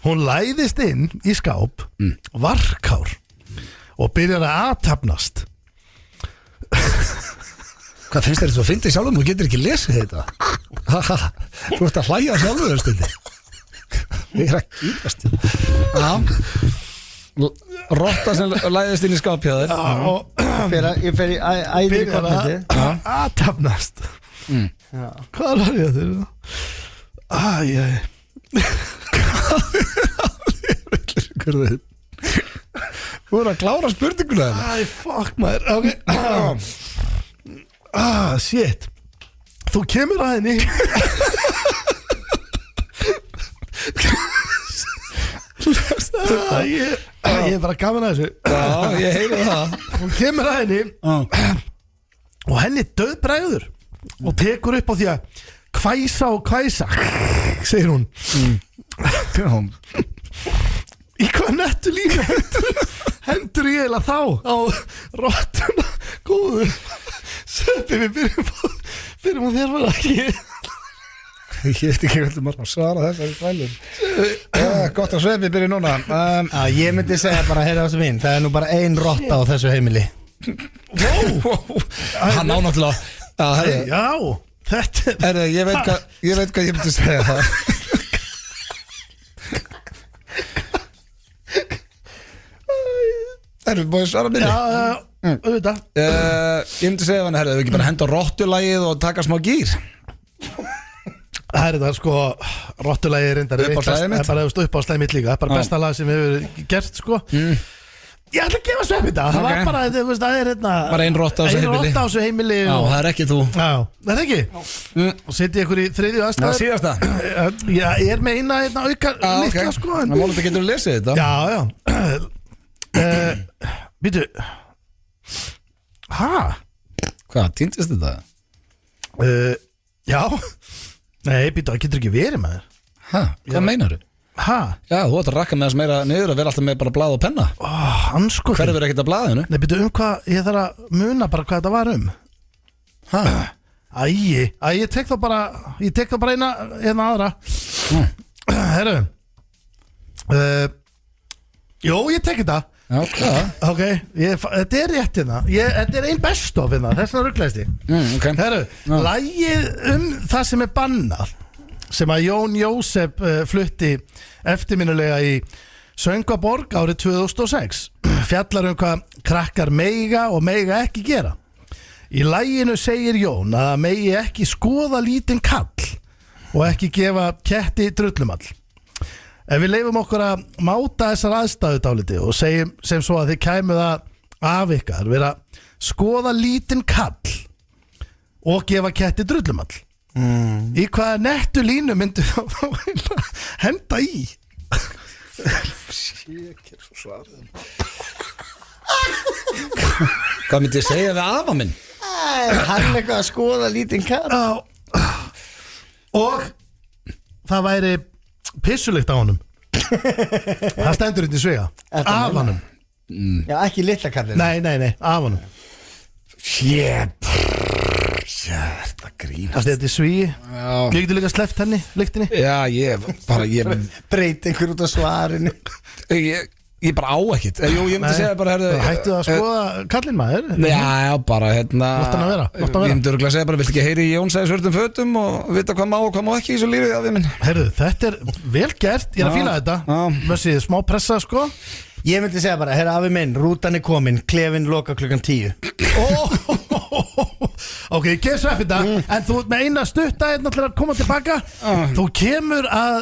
Hún læðist inn í skáp Varkár og byrjar að aðtapnast Hvað finnst þér þetta að finna í sjálfum? Þú getur ekki lesið þetta Þú ert að hlæja sjálfur þér stundi Ég er að kýtast Já Rotta sem læðist inn í skápjáður Ég fer í æðri byrjar kornmeti að aðtapnast Hvað var ég að þeirra? Æjæj Hverðu Þú er að klára spurninguna Æ, fuck maður Ok shit Þú kemur að henni Ég er bara gaman að þessu Já, ég heyri það Hún kemur að henni og henni döðbræður og tekur upp á því að hvæsa og hvæsa segir hún Í hvað nettu líka hendur ég eiginlega þá á rottuna góðu Sveppi við byrjum á þér var ekki Ég veit ekki hvernig maður að svara þessari tvælum Gott að Sveppi byrja núna Ég myndi segja bara, heyrðu það sem mín Það er nú bara ein rotta á þessu heimili Hann á náttúrulega Já, þetta Ég veit hvað ég myndi segja það Erum við búin að svara minni? Já, auðvitað Ég myndi segja hann, herðu, við ekki bara henda á rottulagið og taka smá gýr Það er þetta sko rottulagi reyndar Uppáhaldslagið mitt? Það er bara upp á slæðið mitt líka Það er bara besta lag sem við hefur gert sko Ég ætla að gefa Sveppi þetta Það var bara, þú veist, það er hérna Bara ein rotta á þessu heimili. Ein rotta á þessu heimili Já, það er ekki þú Já, það er ekki Og setja ykkur í þriðju Það aðstæður síðasta Já, ég er með eina auka litla sko Það málum þetta getur lesið þetta Já Býtu Hæ? Hvað, týndist þetta? Já Nei, býtu, það getur ekki verið maður Hæ, hvað meinaru? Hæ? Já, þú ætti að rakka með þess meira niður að vera alltaf með bara blað og penna Hansko Hverfur ekkert að blaðinu? Nei, býtu, hvað, ég þarf að muna bara hvað þetta var Hæ? Ég tek þá bara eina aðra Herru Jó, ég tek þetta Já, hvað? Ok, þetta er rétt hérna Þetta er ein best of hérna, þess vegna rugglaðist ég Ok Herru, lagið það sem er bannað sem að Jón Jósef flutti eftirminnulega í Söngaborg árið 2006 fjallar hvað krakkar meiga og meiga ekki gera. Í laginu segir Jón að það megi ekki skoða lítinn kall og ekki gefa ketti drullumall. Ef við leifum okkur að máta þessar aðstæðu dálítið og segjum sem svo að þið kæmu það af ykkar vera skoða lítinn kall og gefa ketti drullumall. Í hvaða nettu línu myndu þá henda í? Sékir svo svarðum. Hvað myndi ég segja við afa minn? Hann eitthvað að skoða lítinn kall. Og það væri pissulikt á honum. Það stendur undir svega. Af honum. Já, ekki litla kallinu. Nei, af honum. Þetta grínast. Þetta er svíi. Já. Ég getur líka sleppt henni, lyktinni. Já, ég breyti einhver út af svarinu. Ég bara á ekkert. Jú, ég myndi segja bara hættu að skoða kallinn maður. Já, bara hérna Látt hann að vera. Ég myndi örugglega segja bara, viltu ekki heyri í Jón sagði svörtum fötum og vita hvað má og hvað má ekki í þessu lífi af því minn. Heyrðu, þetta er vel gert. Ég er að fíla þetta. Mössið, smá pressa sko. Ég myndi segja bara, herra afi minn, rútan er komin, klefin loka klukkan 10. Ok, ég gef svo eftir þetta. En þú ert með eina stutta hérna til að koma tilbaka. Þú kemur að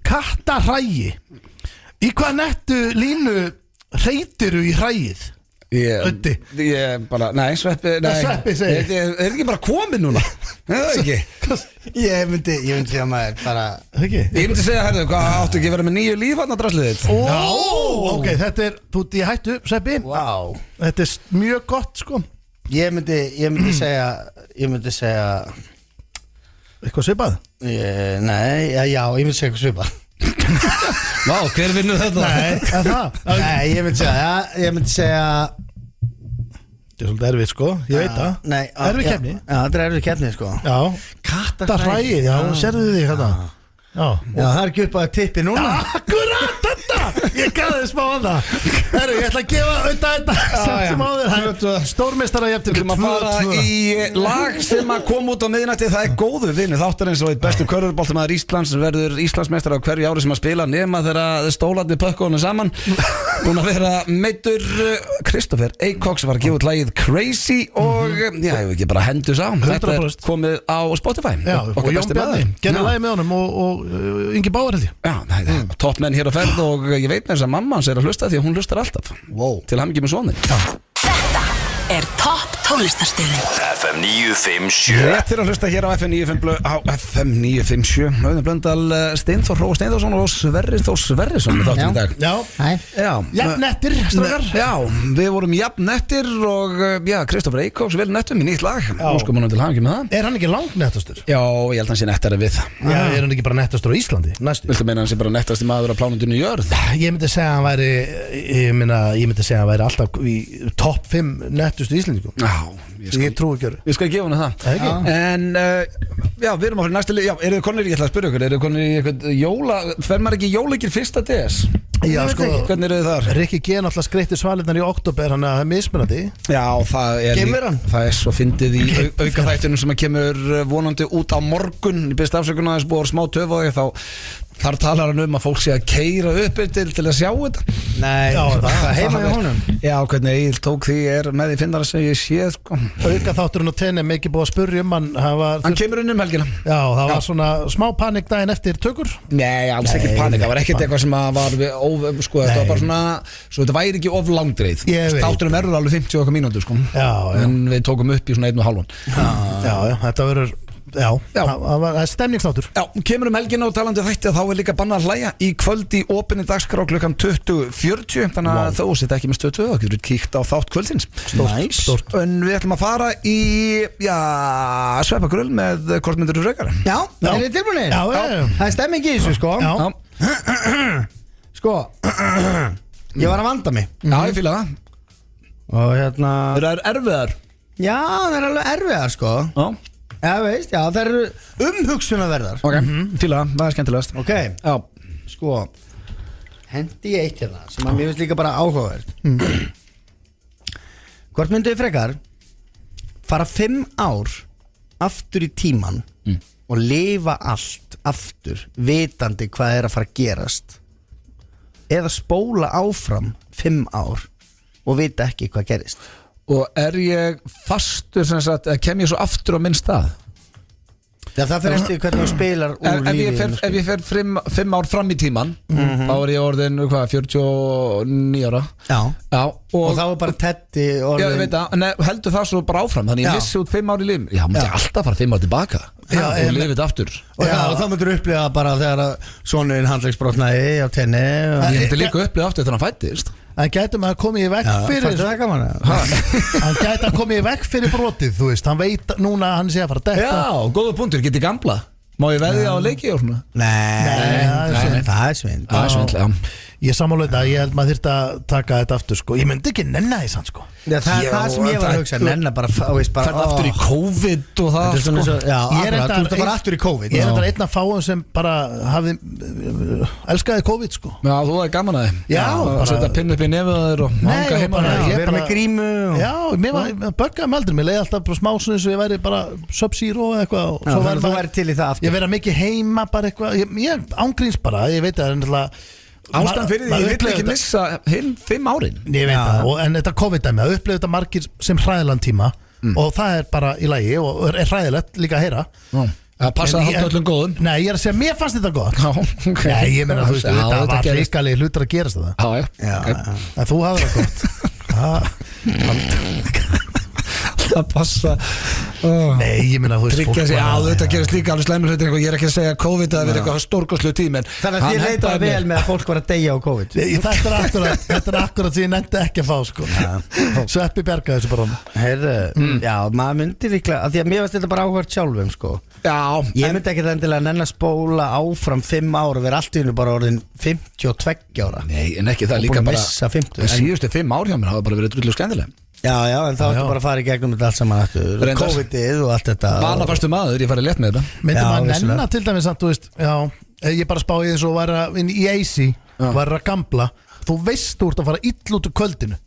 kattarhræi. Í hvað nettu línu hreytiru í hræið? Öddi. Ég bara, nei, Sveppi nei. Sveppi segir. Er ekki bara komið núna? Er það ekki? Ég myndi segja maður bara Ekki? Ég myndi segja, herðu, hvað áttu ekki að vera með 9 líf hann að draslið þitt? Ok, þetta er, þú ert í hættu, Sveppi. Vá. Þetta er mjög gott, sko. Ég myndi segja Eitthvað svipað? Nei, já, ég myndi segja eitthvað svipað. Vá, hver vinnur þetta? Nei, en það? Nei, ég myndi segja Þetta er svolítið erfið, sko, ég veit það. Nei, Erfið keppni. Já, þetta er erfið keppni, sko. Já. Kattahræið, já, sérðu þig þetta? Já, það er ekki upp að tippi núna. Akkurat þetta! Ég gæði þið smá að það. Herru, ég ætla að gefa auðvitað þetta samt sem áður. Stórmeistara jafnir Við ætlum að fara í lag sem að koma út á miðnætti. Það er góður vinnu þáttarins og eitt bestu körfuboltamaður Íslands sem verður Íslandsmeistari á hverju ári sem að spila nema þegar stólarnir pökkunum saman. Búin að vera meiddur Kristoffer Eikóks var að gefa út lagið Crazy og já, ég veit ekki bara hendus á. Þetta er 100%. komið á Spotify. Já, og Jón Bjarni, gerði lagið með honum og Ingi Báar held ég. Já, toppmenn hér á ferð og ég veit með þess að mamma hans er að hlusta því að hún hlustar alltaf. Wow. Til hamingju með sonin. Þetta er topp tónlistarstöðin FM 957 Rétt fyrir að hlusta hér á FM 957 á FM 957 Auðun Blöndal, Steinþór Róa Steinþórsson og Sverrir Þór Sverrisson með þáttum í dag. Já, Já, jafnnettir, strákar. Já, við vorum jafnnettir og já, Kristoffer Eikóks vel nettum í nýtt lag. Óskum honum til hamingju með það. Er hann ekki langt nettastur? Já, ég held að hann sé nettari við. Já, er hann ekki bara nettastur á Íslandi? Næstu. Viltu meina hann sé bara nettasti maður á plánundinu jörð? Ég myndi segja að hann væri ég myndi segja að hann væri alltaf í topp 5 nettustu Íslendingum. Já, Ég trúi ekki öru. Ég skal gefa henni það. Ekki? En já, við erum á fyrir næstu lið. Já, eru þið konir, ég ætla að spyrja ykkur, eru þið konir í eitthvað jóla, fer maður ekki jóleikir fyrsta DS? Já, sko, Hvernig eru þið þar? Rikki G náttúrulega skreytti svalirnar í oktober, hann það er mismunandi. Já, það er svo fyndið í aukaþættunum sem að kemur vonandi út á morgun. Ég byrst afsökunar að þess búið smá töf á því þar talar hann að fólk sé að keyra upp til að sjá þetta. Nei, Já, það heima í honum. Já, hvernig Egil tók því með því finnar sem ég sé sko. Aukaþátturinn og tenni mikið búið að spurja Hann kemur inn helgina. Já, það var svona smá panik daginn eftir tökur. Nei, alls ekki panik, það var ekkert eitthvað sem að var sko, þetta var bara svona svo þetta væri ekki of langdreið. Ég veit. Þátturinn verður alveg 50 okkar mínútur sko. Já. En við tókum upp í svona 1,5. Já, þetta verður það er stemningsþáttur. Já, kemur helgina og talandi þætti að þá er líka bannað að hlæja í kvöld í opinni dagskrá klukkan 20:40 þannig að þó setja ekki með stöð 2 og getur kíkt á þátt kvöldsins. Stórt. En við ætlum að fara í sveppagrull með hvort myndir þú frekar. Já, er þið tilbúinir? Já. Það er stemming í þessu, sko. Já. Sko, ég var að vanda mig. Já, ég fíla það. Og hérna Það er erfiðar. Já, það er alveg erfiðar, sko. Já. Já, veist, já, það eru umhugsunarverðar. Ok, fíla það, það er skemmtilegast. Ok, Já. sko hendi ég eitt hérna sem að mér finnst líka bara áhugavert. Hvort myndu þið frekar fara 5 ár aftur í tíman og lifa allt aftur vitandi hvað er að fara að gerast, eða spóla áfram 5 ár og vita ekki hvað gerist? Og er ég fastur sem sagt, kem ég svo aftur á minn stað? Já, það fyrir eftir hvernig þú spilar úr lífið. Ef ég fer 5 ár fram í tíman þá er ég orðin, 49 ára. Já, og þá er bara Teddy orðin. Já, ég veit að, heldur það svo bara áfram. Þannig ég missi út 5 ár í lífum. Já, maður alltaf fara 5 ár tilbaka og lifið þetta aftur. Og þá myndur þú upplifa bara þegar sonurinn handleggsbrotnaði á tenni. Ég myndi líka upplifa aftur þegar hann fættist. Hann gæti að koma í vekk fyrir Hann gæti að koma í vekk fyrir brotið, þú veist. Hann veit núna að hann sé að fara að dekka. Já, góða punktur, geti gamla. Má ég veðja á leiki og svona? Nei, það er svindl. Það er svindl, já. Ég sammála þetta, ég held maður þyrfti að taka þetta aftur, sko. Ég myndi ekki nenna því sann, sko. Já, það sem ég var að hugsa, nenna bara ferð aftur í COVID og það, sko. Já, þú ert bara aftur í COVID. Ég er þetta einn af fáum sem bara hafði elskaði COVID, sko. Já, þú er gaman að þið. Já, bara setja pinn upp í nefið þér og hanga heima. Verða með grímu. Já, mér böggaði með aldrei. Mér leiði alltaf bara smá svona eins og ég væri bara Sub-Zero eða eitthvað. Þú væri til í það aftur. Ég verða mikið heima bara eitthvað. Ég ángríns bara, ég veit að ástæðan fyrir því, ég vil ekki missa 5 árin. Ég veit það, en þetta COVID-dæmi að upplifa þetta margir sem hræðilegan tíma og það er bara í lagi og er hræðilegt líka að heyra. Það passa að halda öllum góðum. Nei, ég er að segja, mér fannst þetta gott. Já, ok. Nei, ég meina, þú veist, þetta var ríkalegi hlutur að gerast það. Já. En þú hafði það gott. að passa Nei, ég minna, þú veist tryggja sig, þetta gerist líka alveg slæmur hlutir, ég er ekki að segja að COVID að vera eitthvað stórkostlu tím, en Þannig að þið leitaði vel með að fólk var að deyja á COVID. Þetta er akkurat sem ég nefndi ekki að fá sko. Sveppi bjargaði þessu bara Heyrðu, já, maður myndi líklega að því að mér varst þetta bara áhvert sjálfum sko. Já, Ég myndi ekki endilega nenn að spóla áfram 5 ára og vera allt í hennu bara orðin 52 ára. nei, en ekki það Og líka búin að bara missa 50. en síðustu 5 ár hjá mér hafa bara verið drullu skemmtileg. Já, en þá ertu bara að fara í gegnum þetta allt saman aftur. Reyndar. COVID-ið og allt þetta. Vanafastu maður, ég farið létt með þetta. Myndi Já, maður vissulega. nenna til dæmis að, þú veist, já, ég bara spáði þess og var að inn í AC, var að gamla, þú veist þú ert að fara ill út úr kvöldinu.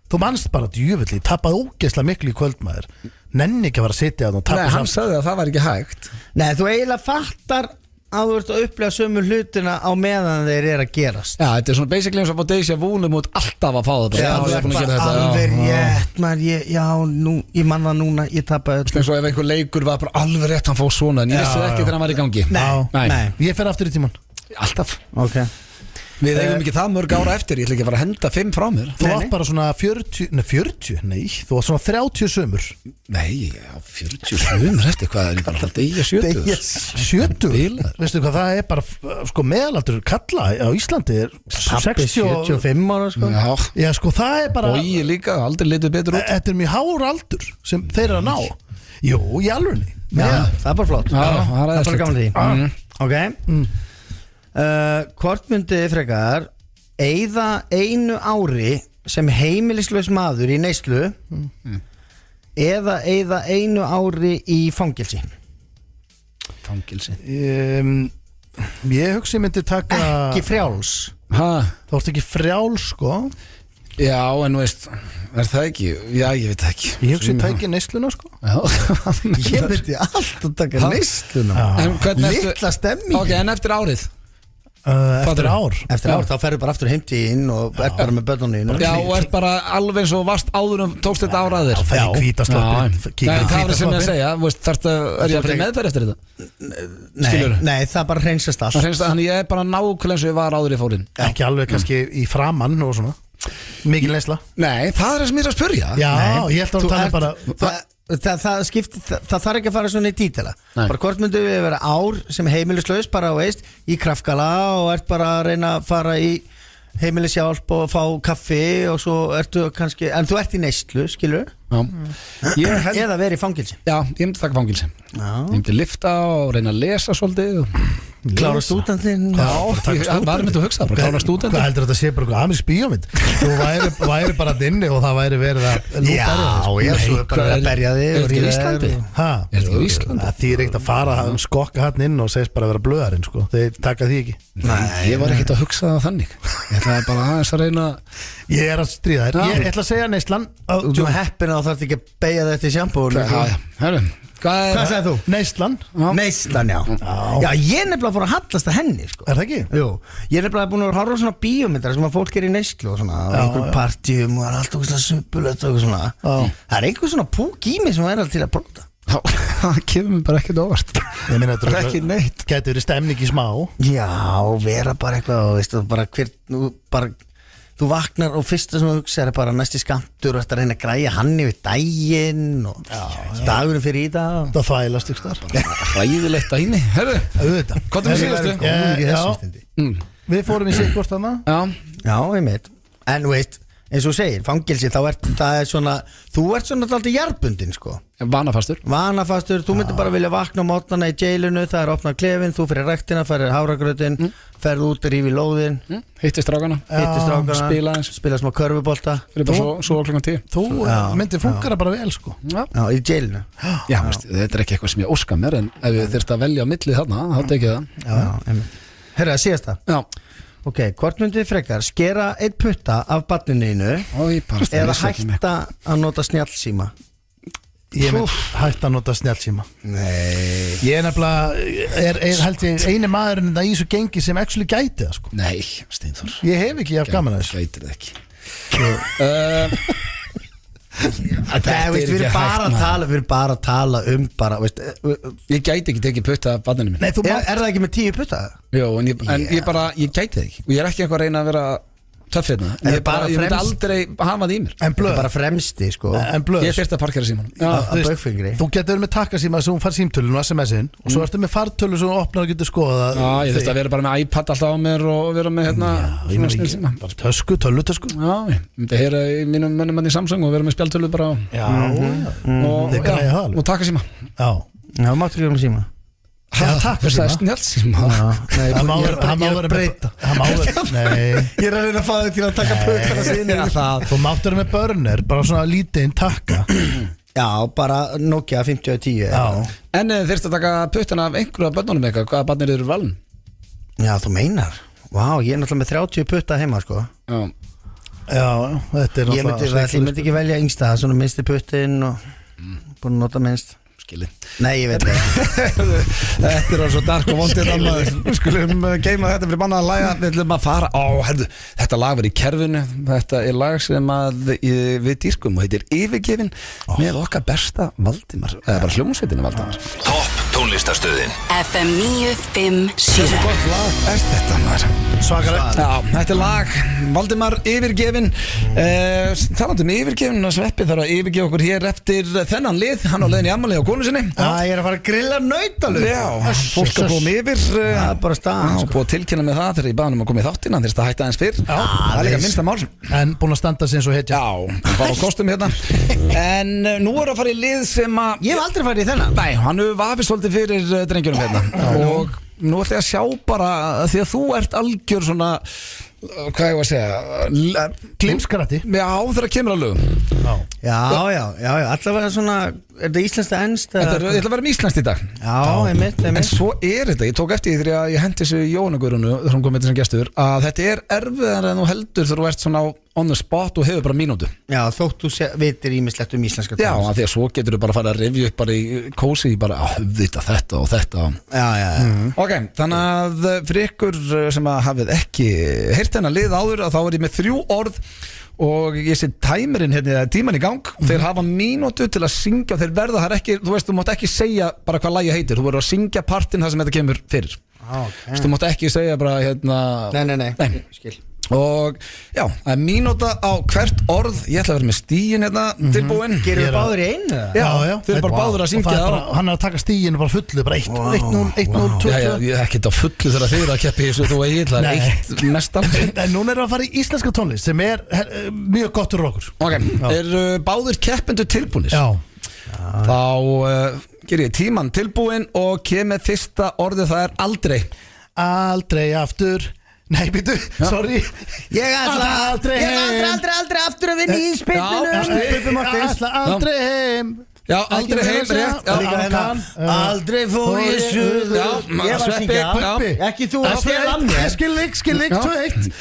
Þú manst bara djöfulli, tappaði ógeðslega miklu í kvöldmaður. Nenni ekki að fara að sitja að og tappa Nei, hann sagði að það var ekki hægt. Nei, þú eiginlega fattar að þú ert að upplega sömu hlutina á meðan þeir eru að gerast. Já, þetta er svona basically eins og að fá déjà vu múið alltaf að fá þetta. Já, ég er búin að gera þetta, alveg já. rétt maður, ég man það núna, ég tappaði Svona eins og ef einhver leikur var bara alveg rétt hann fóð svona, en ég vissi ekki þegar hann var í gangi. Nei. Ég fer aftur í tíman. Alltaf. Ok. Við eigum ekki það mörg ára eftir, ég ætla ekki að fara að henda 5 frá mér. Þú átt bara svona 40, nei, þú átt svona 30 sömur. Nei, já, 40 sömur eftir, hvað er ég bara að deyja 70? 70? Bilaður. Veistu hvað það er bara, sko meðalaldur kalla á Íslandi er Pappi 75 ára sko. Já, Já, sko það er bara, og ég líka, aldrei litið betur út. þetta er mjög hár aldur sem þeir eru að ná. Jú, í alvörni. Já, það er bara flott. Já, það er Það er bara æðislegt. gaman því. Ok. Hvort myndið þið frekar eyða 1 ári sem heimilislaus maður í neyslu eða eyða 1 ári í fangelsi? Fangilsi. Ég hugsi myndi taka, Ekki frjáls. Hæ? þá ertu ekki frjáls, sko. Já, en þú veist, er það ekki? Já, ég veit það ekki. Ég hugsi tæki neysluna, sko. Já, Ég myndi alltaf taka neysluna. En hvernig eftir- Litla stemming. Ok, en eftir árið? Eftir Fattarðu? ár. Eftir ár, þá ferðu bara aftur heimtíðinn og ert bara með börnunni. Já, og er bara alveg eins og varst áður tókst þetta áraðir. Þá fer ég hvítasloppin. Nei, það var sem ég að segja, þú veist, er ég að fyrir meðferð eftir þetta? Skilurðu? Nei, það bara hreinsast allt. Þannig ég er bara nákvæmlega eins og ég var áður í fórinn. Ekki alveg kannski í framann og svona. Mikið leysla. Nei, það er það sem ég er að spurja. Já, ég held að tala bara. Það skiptir, það þarf ekki að fara svona í dítela. Nei. Bara hvort myndu við vera ár sem heimilislaus bara, veist, í kraftgala og ert bara að reyna að fara í heimilishjálp og fá kaffi og svo ertu kannski, en þú ert í neyslu, skilur? Já. Ég held, Eða verið í fangilsi. já, ég myndi taka fangilsi. Ég myndi lifta og reyna að lesa svolítið. Klára stúdantinn. Ég var myndi að hugsa, bara klára stúdent. Hvað heldur þetta að sé bara eitthvað amerísk bíómynd? Þú væri bara inni og það væri verið að Já, ég svo bara að berja þig. Er þetta í Íslandi? Hæ? Er þetta í Íslandi? Það þýr ekkert að fara að skokka hann inn og segist bara að vera blöðarinn, sko. Þeir taka því ekki. Nei, ég var ekkert að hugsa það þannig. Ég ætlaði bara aðeins að reyna. Ég er að stríða þér. Ég ætla að segja neyslan. Þú erum heppin að þú þarf ekki að beigja þetta í sjampónu. Herru, Hvað sagði þú? Neyslan. Neyslan, já. Já, ég er nefnilega fór að hallast að henni, sko. Er það ekki? Jú, ég er nefnilega búin að horfa á svona bíómyndar sem að fólk er í neyslu og svona, á einhverjum partíum og það er alltaf svona suppulögt og svona. Það er einhver svona púk í mig sem það er alltaf til að prófa. það kemur mér bara ekkert óvart. Ég meina þetta Ekki neitt. Gæti verið stemning í smá. Já, vera bara eitthvað, veistu, bara hver, nú, bara, þú vaknar og fyrsta sem þú hugsa er bara næsti skammtur og þetta reyna að græja hann yfir daginn og dagurinn fyrir í dag. Það þvælast ykkur þar. Hræðilegt dæmi. Herru, Auðvitað. hvað er síðastu? Góður í Já. þessu stindi. Við fórum í sikkvort þarna. Já, Já, einmitt. En þú veist, eins og þú segir, fangilsi, þá það er svona, þú ert svona alltaf jarbundin, sko. vanafastur. Vanafastur, þú myndir bara vilja vakna á mótnana í jailinu, það er opnað klefin, þú fyrir rektina, fyrir háragrötin, ferð út, rífi lóðin, Hitti strákana. hitti strákana, Spila smá körfubolta. Fyrir bara svo klokkan 10. Þú myndir funkara bara vel, sko. Já, Já, í jailinu. já veist, þetta er ekki eitthvað sem ég óska mér. En ef við þurft að velja á milli þarna, þá tekið það. Já, herra, síðasta. Já. Ok, hvort myndið þið frekar skera eitt putta af barninu Ói, bara eða hætta að nota snjallsíma? Ég mynd hægt að nota snjallsíma. Nei. Ég er nefnilega held ég eini maðurinn í þessu gengi sem actually gæti það, sko. Nei, Steinþór. Ég hef ekki haft gaman að þessu. Gætir það ekki. Það, veist, við erum bara að tala um bara, veist, Ég gæti ekki tekið putta af barninu mínu. Nei, þú mátt er það ekki með 10 putta? Jó, en ég gæti það ekki. Og ég er ekki eitthvað að reyna að vera töffirna. Ég myndi aldrei hafa það í mér. En blöð, bara fremsti sko. en blöð Ég þyrfti að parkera símanum. Að baukfingri. Þú getur verið með takkasíma sem hún fær símtölun og SMS-in og svo ertu með fartölu sem hún opnar og getur skoða. Já, ég þurfti að vera bara með iPad alltaf á mér og vera með svona snillsíma. Tösku, tölutösku. Já, ég myndi heyra í mínum mönnum í Samsung og vera með spjaldtölu bara og taka síma. Já, máttu ekki síma. Já, takk fyrir það snjálsíma. Hann má vera breyta. Nei. Ég er að reyna að fá þig til að taka pökana sinni. Þú máttu vera með burner, bara svona lítinn takka. Já, bara Nokia 5010. En þyrfti að taka puttana af einhverju af börnunum eitthvað. Hvaða barnir eru valin? Já, þú meinar. Vá, ég er náttúrulega með 30 putta heima sko. Já, þetta er náttúrulega. Ég myndi ekki velja yngsta, svona minnsti puttin og búin að nota minnst. Nei, ég veit ekki. Þetta er svo dark og vondið Við skulum geima þetta fyrir banna að læga. Við ætlum að fara þetta lag verið í kerfinu. Þetta er lag sem við dýrkum og heitir Yfirgefin með okkar besta Valdimar, eða bara hljómsveitinu Valdimar. Topp tónlistarstöðin FM 957. Svo gott lag er þetta maður. Svakalegt. Já, þetta er lag Valdimar Yfirgefin. Talandum Yfirgefin og Sveppi þarf að yfirgefa okkur hér eftir þennan lið. Hann á leiðin í afmæli á konu sinni. Ég er að fara að grilla nautalug. Já, fólk að koma yfir. Það er bara staðan og búið að tilkynna með það þegar ég baði um að koma í þáttina. Þeir að hætta aðeins fyrr. Það er líka minnsta mál. En búin að standa sig eins og hetja. Já, fara á kostum hérna. En nú er að fara í lið sem að Ég hef aldrei farið í þennan. Nei, hann hefur vafið svolítið fyrir drengjunum hérna. Og nú ætla ég að sjá bara því að þú ert algjör svona hvað ég var að segja Glimskratti. Já, þegar kemur að lögum. Já, allavega svona. Er þetta íslenskt eða enskt? Ég ætla að vera með íslenskt í dag. Já, einmitt. En svo er þetta, ég tók eftir því þegar ég hendi þessu Jóhanna Guðrúnu þegar hún kom með þessum gestur, að þetta er erfiðar en þú heldur þegar þú ert svona on the spot og hefur bara mínútu. Já, þótt þú vitir ýmislegt íslenska tónlist. Já, af því að svo getur þú bara að fara að rifja upp bara í kósi bara þetta og þetta. Já. Ok, þannig að fyrir ykkur sem að hafið ekki heyrt þennan lið áður, að þá er ég með 3 orð og ég sé tæmirinn hérna tíman í gang. Þeir hafa mínútu til að syngja. Þeir verða, það er ekki, þú veist, þú mátt ekki segja bara hvað lagið heitir, þú verður að syngja partinn þar sem þetta kemur fyrir. Þú mátt ekki segja bara hérna. Nei. Skil. Og já, það er mínúta á hvert orð. Ég ætla að vera með stíin hérna tilbúin. Gerum við báður í einu? Já, þeir eru bara báður að syngja það. Hann er að taka stíinu bara fullu, bara 1-0, 1-0, 2-2. Já, ég er ekkert á fullu þegar þeir að keppi þessu þú eigin, það er eitt mestan. En núna erum við að fara í íslenska tónlist sem er mjög gott fyrir okkur. Ok, eru báður keppendur tilbúinir? Já. Þá ger ég tíman tilbúin og kem með fyrsta orðið, það er aldrei. Aldrei aftur. Nei, býtu, sorry. Ég ætla aldrei aftur að vinna í spilnum. Aldrei heim. Já, aldrei heim, rétt. Aldrei fór ég suður. Ég var að syngja. Ekki þú að stela að mér. Skilvík, 2-1.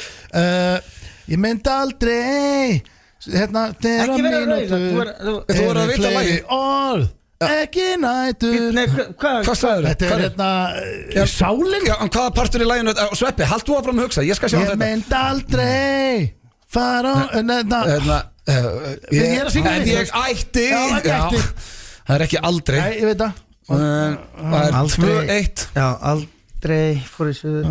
Ég myndi aldrei Ekki vera rauð. Þú voru að vita lagi. Orð ekki nætur. Hvað sagður þau? Þetta er sálinn. Já, en hvaða partur í laginu? Sveppi, hald þú áfram að hugsa, ég skal sjá þetta. Ég myndi aldrei fara Ég er að syngja þetta. Ég ætti. Það er ekki aldrei. Nei, ég veit það. Það er 2-1. Já, aldrei fór ég suður.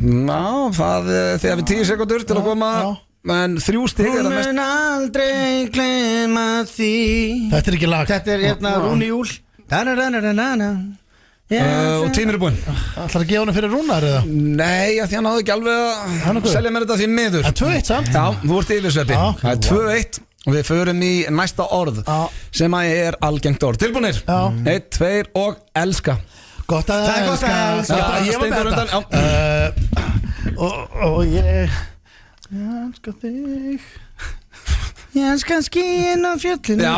Ná, það þegar við 10 sekundur til að koma. En 3 stig er það mest. Hún mun aldrei gleyma því. Þetta er ekki lag. Þetta er hérna Rúni Júl. Og tímir er búinn. Ætlar að gefa hana fyrir Rúnar eða? Nei, því hann náði ekki alveg að selja mér þetta því miður. Það er 2-1 samt. Já, þú ert yfir Sveppi. Það er 2-1 og við förum í næsta orð sem er algengt orð. Tilbúinir? 1, 2 og elska. Gott að elska. Ég var með þetta. Og ég elska þig. Ég elska skíin á fjöllinu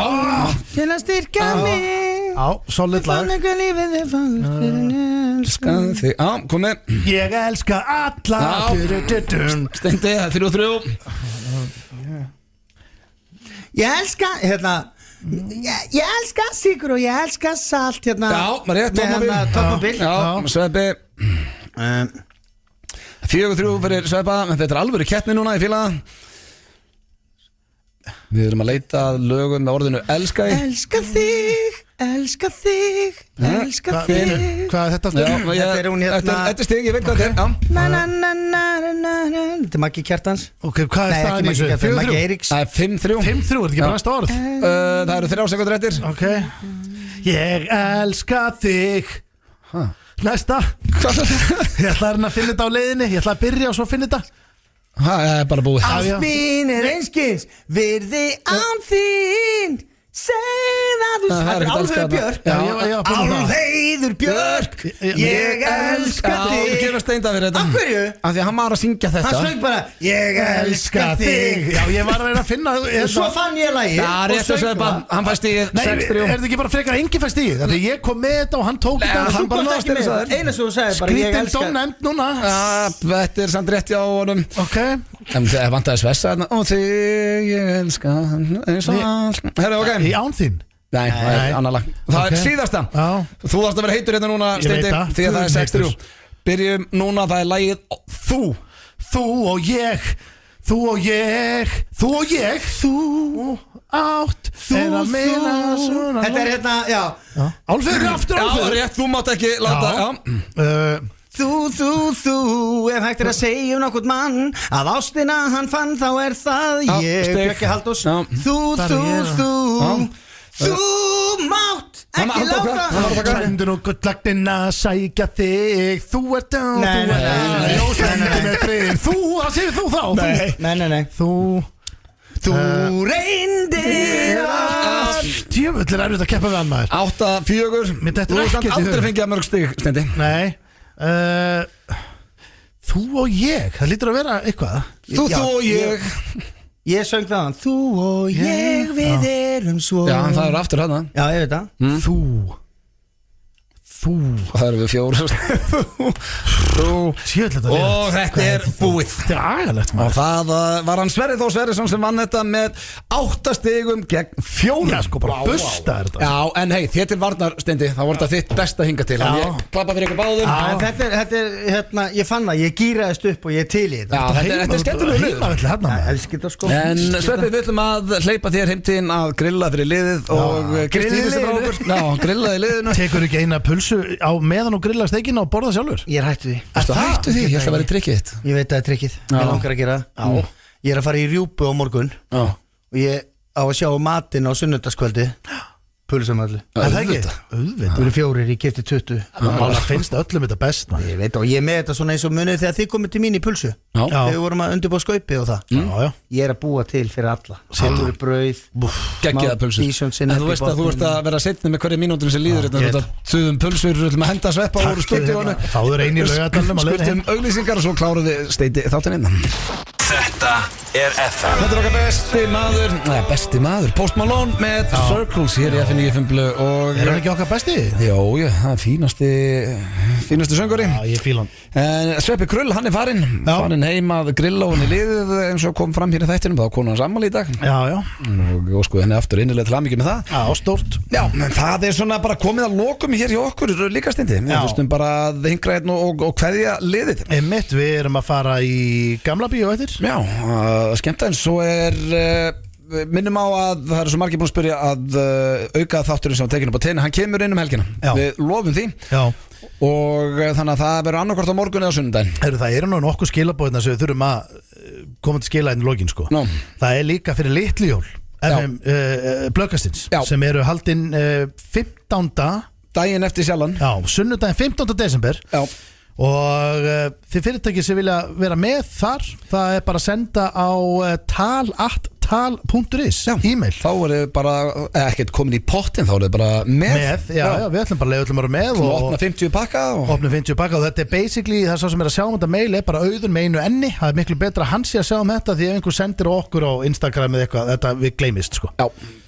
til að styrka mig. Já, solid lag. Þannig að lífið er Elska þig. Já, komið. Ég elska alla. Steindi, það er 3-3. Ég elska, ég elska sigur og ég elska salt hérna. Já, maður rétt, tómabil. Já, Sveppi 4-3 fyrir Sveppa. Þetta er alvöru keppni núna, ég fíla það. Við erum að leita að lögum með orðinu elska þig. Elska þig. elska þig, elska þig. Hvað er þetta aftur? Þetta er hún hérna. Þetta er stig, ég veit hvað þetta er. Þetta er Maggi Kjartans. Ok, hvað er staðan í þessu? Þetta er Maggi Eiríks. Það er 5-3. 5-3, er þetta ekki bara næsta orð? Það eru 3 sekundur eftir. Ok. Ég elska þig. Næsta. Ég ætla að finna þetta á leiðinni. Ég ætla að byrja og svo finna þetta. Það er bara búið. Allt mín er einskins, virði án þín. Segð að þú Það er ekkert Álfheiður elskað Björk. Já, Álfheiður Björk, ég elska Já, þú þig. gefur Steinda fyrir þetta. Af hverju? Af því að hann var að syngja þetta. Hann söng bara, ég elska þig. Já, ég var að reyna að finna Og svo fann ég lagið Já, og rétt að söng segja bara, það. hann fæst í Nei, er 6-3. þetta ekki bara frekar engi fæst í? Þegar ég kom með þetta og hann tók Nei, þetta. hann bara Þú náðist varst ekki til þess með að það. Eina sem þú sagði bara, ég Skrítin elska dómnefnd núna. Þetta er samt rétt hjá honum. Ok. En það vantaði svessa þarna. Og þig ég elska eins og allt. Herra, ok. Í án þín. Nei, það er annar lag. Það er Ok. síðasta. Já. Þú þarfst að vera heitur hérna núna, Ég veit Steindi, það. því að það er Þú 6-3. heitur. Byrjum núna, það er lagið Þú. Þú og ég. Þú og ég. Þú og ég. Þú átt. En að minna svona. Þetta er hérna, já. Álfheiður aftur Já, Álfheiður. rétt, þú mátt ekki láta. Já. Þú, ef hægt er að segja nokkuð mann að ástina hann fann þá er það Já, ég, stig. Björki Halldórs. Já. Þú mátt Hann ekki var að láta taka. Sendur nú gullagnin að sækja þig. Þú ert á. Nei, nei, nei. Jó, sendur með frið. Þú, það séu þú þá. Nei. Þú reyndir að Djöfull er erfitt að keppa við hann maður. 8-4. Mér dettur Þú hefur ekkert í hug. aldrei fengið að mörg stig, Steindi. Nei Þú og ég. Það lítur að vera eitthvað. Þú og ég. Ég söng það Þú og ég við erum svo Já, það eru aftur hana. Já, ég veit það Þú Og það eru við 4. Þú. Djöfull þetta Og þetta er búið. Þetta er agalegt Og maður. það var hann Sverrir Þór Sverrisson sem vann þetta með 8 stigum gegn 4. Já, sko bara busta er þetta. Já, en hei, þér til varnar, Steindi. Það voru þetta þitt besta hinga til. En Já. ég klappa fyrir ykkur báðum. En þetta er, hérna, ég fann það, ég gýraðist upp og ég er til í þetta Já, þetta er skemmtilega liður. Heimavelli hérna Ég maður. elski þetta sko En Sveppi, við ætlum að hleypa þér heimtíðin að grilla fyrir liðið og grilla í liðinu. Já, grillaði liðinu. Tekur ekki eina pulsu á meðan og grilla steikina og borða sjálfur? Ég er hættu því Þú hættu því, ég ætla að vera í trikkið þitt. Ég veit að það er trikkið, ég langar að gera það Ég er að fara í rjúpu á morgun Já. og ég á að sjá matinn á sunnudagskvöldi Pulsamöllu Er það ekki? Þú Auðvitað. eru 4, ég kefti 20 Það finnst öllum þetta best maður. Ég veit og ég er með þetta svona eins og munið þegar þið komið til mín í pulsu Já. Þegar við vorum að undirbúa skaupið og það Já, já. Ég er að búa til fyrir alla Setur brauð Geggjaða smá pulsur. ísjónsinna En þú veist að þú ert að vera setni með hverju mínútur sem líður ég þetta þuðum pulsur, við ætlum að henda Sveppa úr stúdíónu. Fáður einu í laugadalnum að leiðin Skuldum auglýsingar og svo klárum við Steindi þáttinn inn. Þetta er FM. Þetta er okkar besti maður, Post Malone með Circles hér í FN95 Blu og Er hann ekki okkar besti? Jó, það er fínasti söngari. Já, ég fíl hann. En Sveppi Krull, hann er farinn heim að grilla og hann í liðið eins og kom fram hér í þættinum, þá kom hann sammál í dag Já, já. og sko henni aftur innilega til hamingju með það. Já, stórt. Já, en það er svona bara komið að lokum hér hjá okkur líka Steindi. Við þurftum bara að hingra hérna og kveðja liðið. Einmitt, við erum að fara í gamla bíó eftir. Já, skemmt en svo er minnum á að það eru svo margir búin að spyrja að auka þátturinn sem var tekinn upp á teinu, hann kemur inn helgina. Já. Við lofum því. Já. Og þannig að það verður annarkvort á morgun eða sunnudaginn. Það eru nú nokkuð skilabóðina sem við þurfum að koma til skila í lokin sko. Nó. Það er líka fyrir litli jól FM Blöggastins Já. sem eru haldin 15. Daginn eftir sjálfan. Já, sunnudaginn 15. desember. Já. Og þið fyrirtæki sem vilja vera með þar, það er bara að senda á tal@tal.is e-mail. Þá er þið bara ekkert komin í pottin, þá er þið bara með. Já, við ætlum bara að vera með og opna 50 pakka og opna 50 pakka og þetta er basically, það er svo sem er að sjá um þetta mail er bara auður með einu enni, það er miklu betra að hann sé að sjá um þetta því ef einhver sendir okkur á Instagram eða eitthvað, þetta við gleymist sko. Já,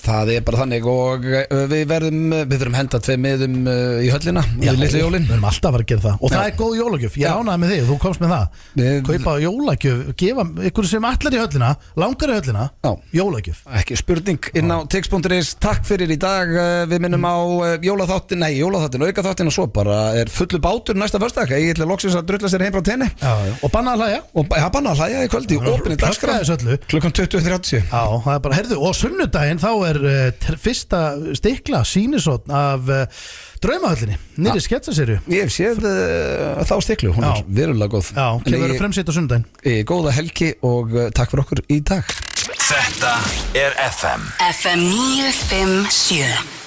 það er bara þannig og við þurfum henda 2 miðum í höllina í litlu jólin. Við erum alltaf að vera að gera það og það er góð jólagjöf, ég ánaði með þig, þú komst með það kaupa jólagjöf, gefa ykkur sem allar í höllina langar í höllina, jólagjöf. Ekki spurning inn á tix.is. Takk fyrir í dag. Við minnum á jólaþáttin, aukaþáttin og svo bara er fullu bátur næsta föstudag. Ég ætla loksins að drulla sér heim frá tenni. Og banna að hlæja. Og banna að hlæja í kvöldi. Opinni dagskrá klukkan 20:30. Já, það er bara, herðu, og sunnudaginn þá er fyrsta stikla sýnisotn af Draumahöllinni, nýri sketsaserju. Ég hef séð þá stiklu, hún er verulega góð. Já, kemur að fremsýta á sunnudaginn. Góða helgi og takk fyrir okkur í dag. Þetta er FM FM 957